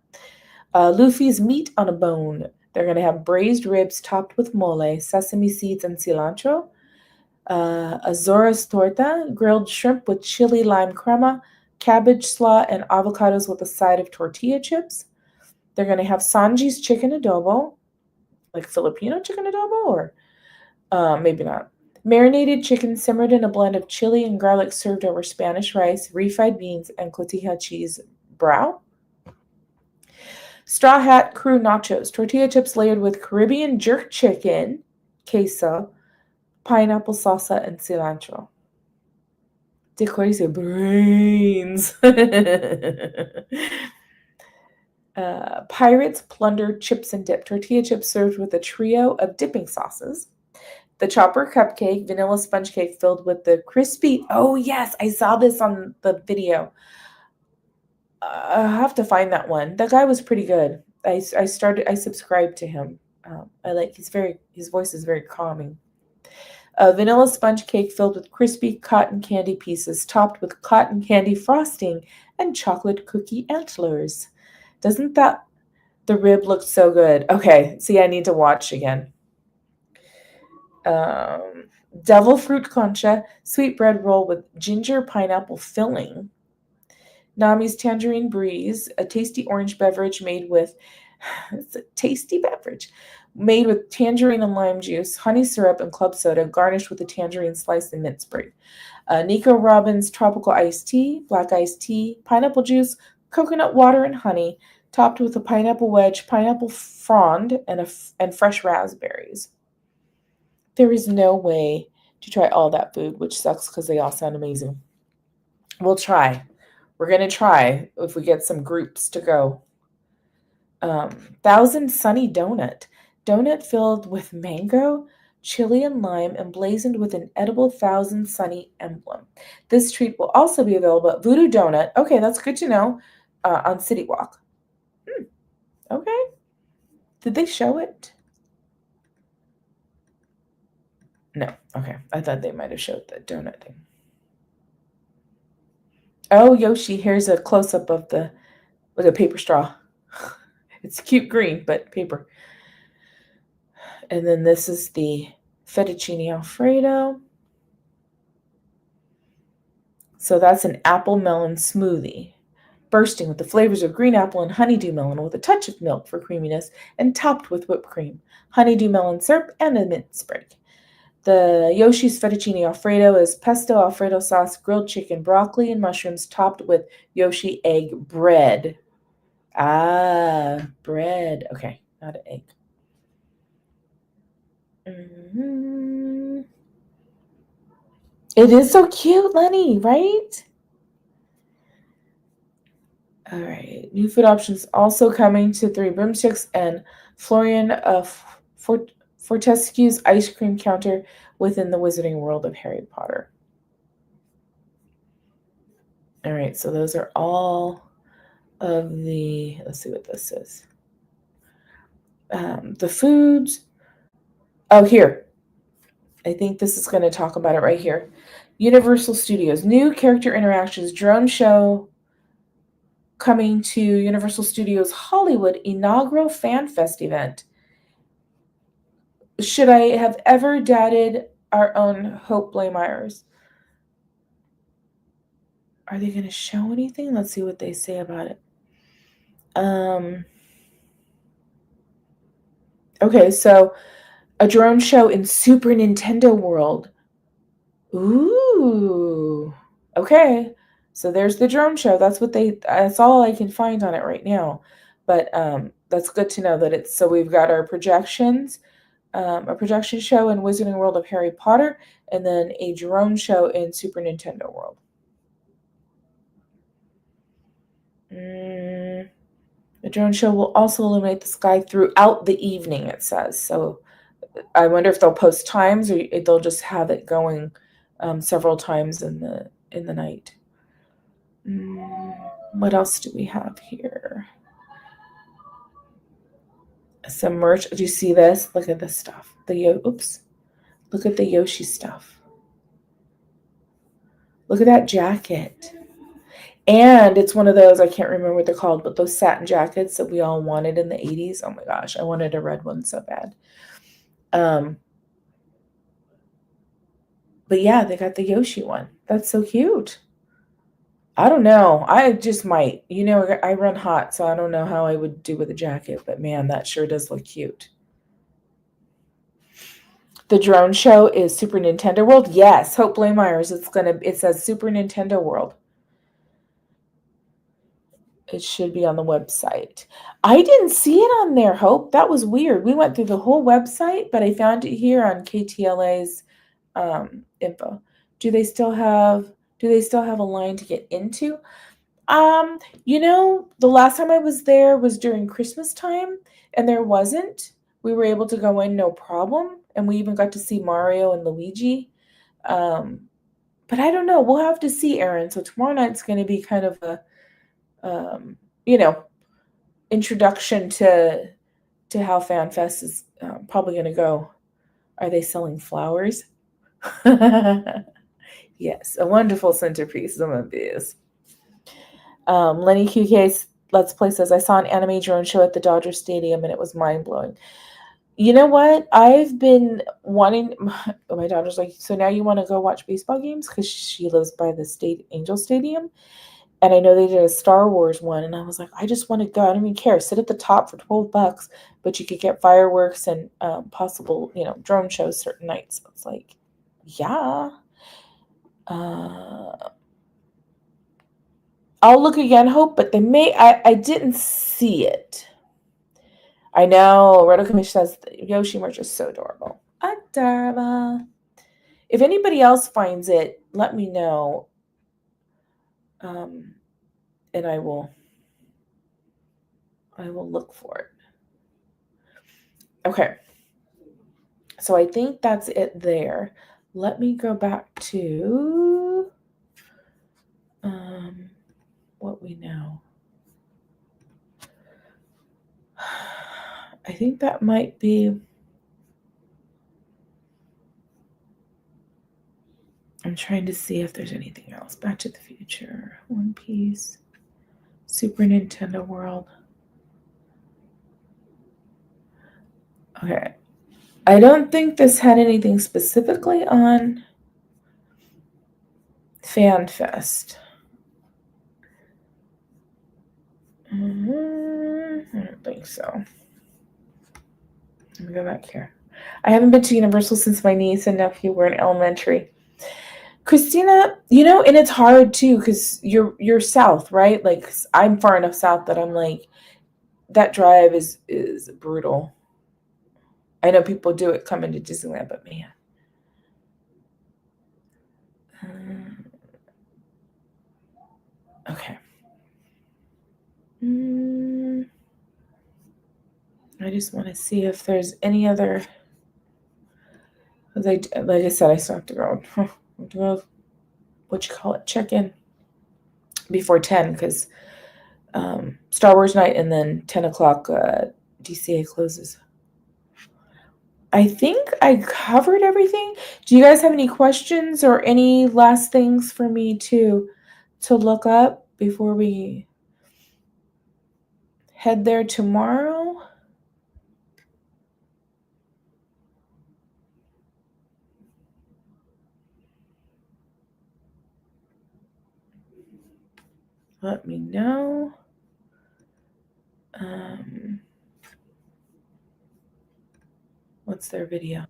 Luffy's meat on a bone. They're going to have braised ribs topped with mole, sesame seeds, and cilantro. Azores torta, grilled shrimp with chili lime crema, cabbage slaw, and avocados with a side of tortilla chips. They're going to have Sanji's chicken adobo, like Filipino chicken adobo, or maybe not. Marinated chicken simmered in a blend of chili and garlic served over Spanish rice, refried beans, and cotija cheese brow. Straw Hat Crew Nachos, tortilla chips layered with Caribbean jerk chicken, queso, pineapple salsa, and cilantro. Decor dice brains. Pirates Plunder Chips and Dip, tortilla chips served with a trio of dipping sauces. The Chopper Cupcake, vanilla sponge cake filled with the crispy. Oh, yes, I saw this on the video. I have to find that one. That guy was pretty good. I subscribed to him. I like his voice is very calming. A vanilla sponge cake filled with crispy cotton candy pieces topped with cotton candy frosting and chocolate cookie antlers. Doesn't the rib look so good? Okay, see, I need to watch again. Devil fruit concha, sweetbread roll with ginger pineapple filling. Nami's Tangerine Breeze, a tasty orange beverage made with, it's a tasty beverage, made with tangerine and lime juice, honey syrup, and club soda, garnished with a tangerine slice and mint sprig. Nico Robbins Tropical Iced Tea, black iced tea, pineapple juice, coconut water, and honey, topped with a pineapple wedge, pineapple frond, and fresh raspberries. There is no way to try all that food, which sucks because they all sound amazing. We'll try. We're going to try if we get some groups to go. Thousand Sunny Donut. Donut filled with mango, chili, and lime, emblazoned with an edible Thousand Sunny emblem. This treat will also be available at Voodoo Donut. Okay, that's good to know. On City Walk. Okay. Did they show it? No. Okay. I thought they might have showed the donut thing. Oh, Yoshi, here's a close-up of the with a paper straw. It's cute green, but paper. And then this is the fettuccine alfredo. So that's an apple melon smoothie, bursting with the flavors of green apple and honeydew melon with a touch of milk for creaminess and topped with whipped cream, honeydew melon syrup, and a mint sprig. The Yoshi's fettuccine alfredo is pesto alfredo sauce, grilled chicken, broccoli, and mushrooms topped with Yoshi egg bread. Ah, bread. Okay, not an egg. Mm-hmm. It is so cute, Lenny, right? All right. New food options also coming to Three Broomsticks and Florian Fortescue's ice cream counter within the Wizarding World of Harry Potter. All right, so those are all of the, let's see what this is. The foods. Oh, here. I think this is going to talk about it right here. Universal Studios, new character interactions drone show coming to Universal Studios Hollywood inaugural Fanfest event. Should I have ever doubted our own Hope Blameyers? Are they going to show anything? Let's see what they say about it. Okay, so a drone show in Super Nintendo World. Ooh. Okay. So there's the drone show. That's all I can find on it right now. But that's good to know that it's, so we've got our projections, a projection show in Wizarding World of Harry Potter, and then a drone show in Super Nintendo World. The drone show will also illuminate the sky throughout the evening, it says. So I wonder if they'll post times or they'll just have it going several times in the night. What else do we have here? Some merch. Do you see this? Look at this stuff. Look at the Yoshi stuff. Look at that jacket. And it's one of those, I can't remember what they're called, but those satin jackets that we all wanted in the 80s. Oh my gosh, I wanted a red one so bad. But yeah, they got the Yoshi one. That's so cute. I don't know. I just might. I run hot, so I don't know how I would do with a jacket, but man, that sure does look cute. The drone show is Super Nintendo World. Yes, Hope Blameyers. It says Super Nintendo World. It should be on the website. I didn't see it on there, Hope. That was weird. We went through the whole website, but I found it here on KTLA's info. Do they still have a line to get into? The last time I was there was during Christmas time, and there wasn't. We were able to go in no problem, and we even got to see Mario and Luigi. But I don't know. We'll have to see, Erin. So tomorrow night's going to be kind of a introduction to how FanFest is probably going to go. Are they selling flowers? Yes, a wonderful centerpiece. Some of these. Lenny QK's Let's Play says, I saw an anime drone show at the Dodger Stadium and it was mind-blowing. You know what? I've been wanting, my daughter's like, so now you want to go watch baseball games? Because she lives by the Angel Stadium. And I know they did a Star Wars one. And I was like, I just want to go. I don't even care. Sit at the top for $12, but you could get fireworks and possible, drone shows certain nights. So it's like, yeah. I'll look again, Hope, but I didn't see it. I know. Redo Commission says Yoshi merch is so adorable. Adorable. If anybody else finds it, let me know. And I will look for it. Okay. So I think that's it there. Let me go back to what we know. I think that might be. I'm trying to see if there's anything else. Back to the Future, One Piece, Super Nintendo World. Okay. I don't think this had anything specifically on Fanfest. I don't think so. Let me go back here. I haven't been to Universal since my niece and nephew were in elementary. Christina, and it's hard too because you're south, right? Like I'm far enough south that I'm like, that drive is brutal. I know people do it coming to Disneyland, but man. Okay. I just want to see if there's any other. Like I said, I still have to go. What you call it? Check in before 10 because Star Wars night and then 10 o'clock DCA closes. I think I covered everything. Do you guys have any questions or any last things for me to look up before we head there tomorrow? Let me know. What's their video?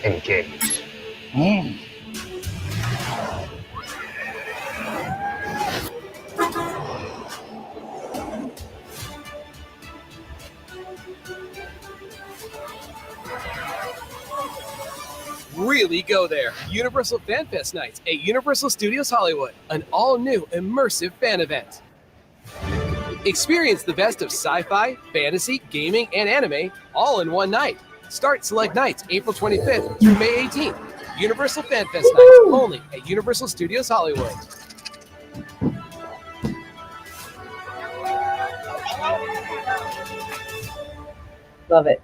Engage. Really go there. Universal Fanfest Nights at Universal Studios Hollywood, an all-new immersive fan event. Experience the best of sci-fi, fantasy, gaming, and anime all in one night. Start select nights April 25th through May 18th. Universal Fanfest Nights only at Universal Studios Hollywood. Love it.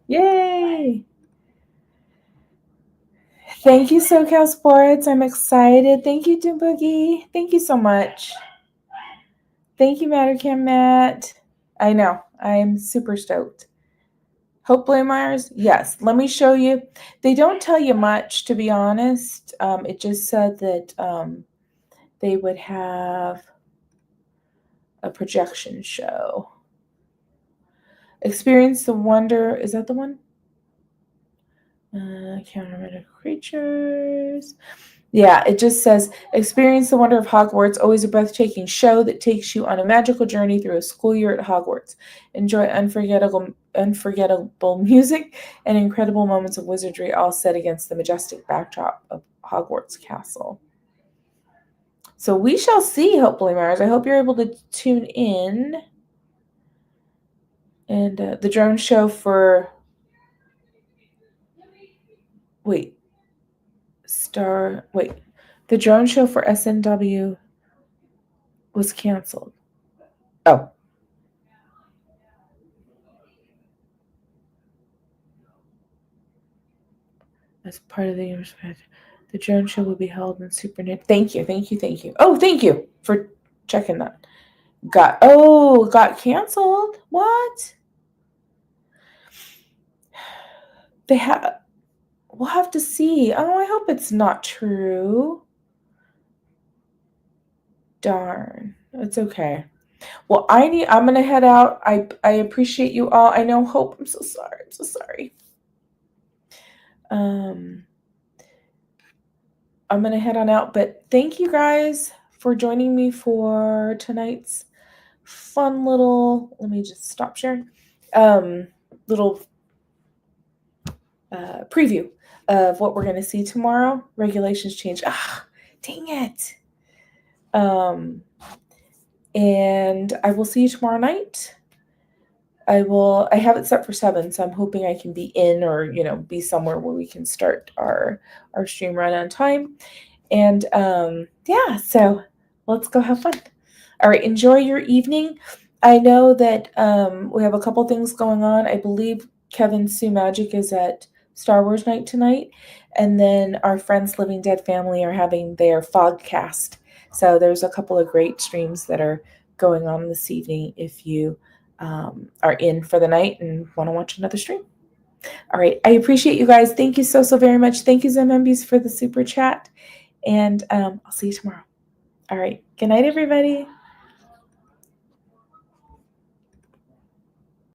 Yay! Thank you, SoCal Sports. I'm excited. Thank you, Doom Boogie. Thank you so much. Thank you, Mattercam Matt. I know. I'm super stoked. Hope Myers? Yes. Let me show you. They don't tell you much, to be honest. It just said that they would have a projection show. Experience the Wonder. Is that the one? Countermeasure creatures. Yeah, it just says, experience the wonder of Hogwarts, always a breathtaking show that takes you on a magical journey through a school year at Hogwarts. Enjoy unforgettable music and incredible moments of wizardry, all set against the majestic backdrop of Hogwarts Castle. So we shall see, hopefully, Mars. I hope you're able to tune in. And the drone show for... the drone show for SNW was canceled. Oh. As part of the universe, the drone show will be held in Super Nintendo. Thank you. Oh, thank you for checking that. Got canceled. What? We'll have to see. Oh, I hope it's not true. Darn. It's okay. Well, I'm gonna head out. I appreciate you all. I know Hope. I'm so sorry. I'm gonna head on out, but thank you guys for joining me for tonight's fun little, let me just stop sharing, little preview of what we're gonna see tomorrow. Regulations change. Dang it. And I will see you tomorrow night. I have it set for 7, so I'm hoping I can be in or, be somewhere where we can start our stream right on time. And so let's go have fun. All right, enjoy your evening. I know that we have a couple things going on. I believe Kevin Sue Magic is at Star Wars Night tonight, and then our friends Living Dead Family are having their Fogcast. So there's a couple of great streams that are going on this evening if you are in for the night and want to watch another stream. All right. I appreciate you guys. Thank you so very much. Thank you, Zemembies, for the super chat. And I'll see you tomorrow. All right. Good night, everybody.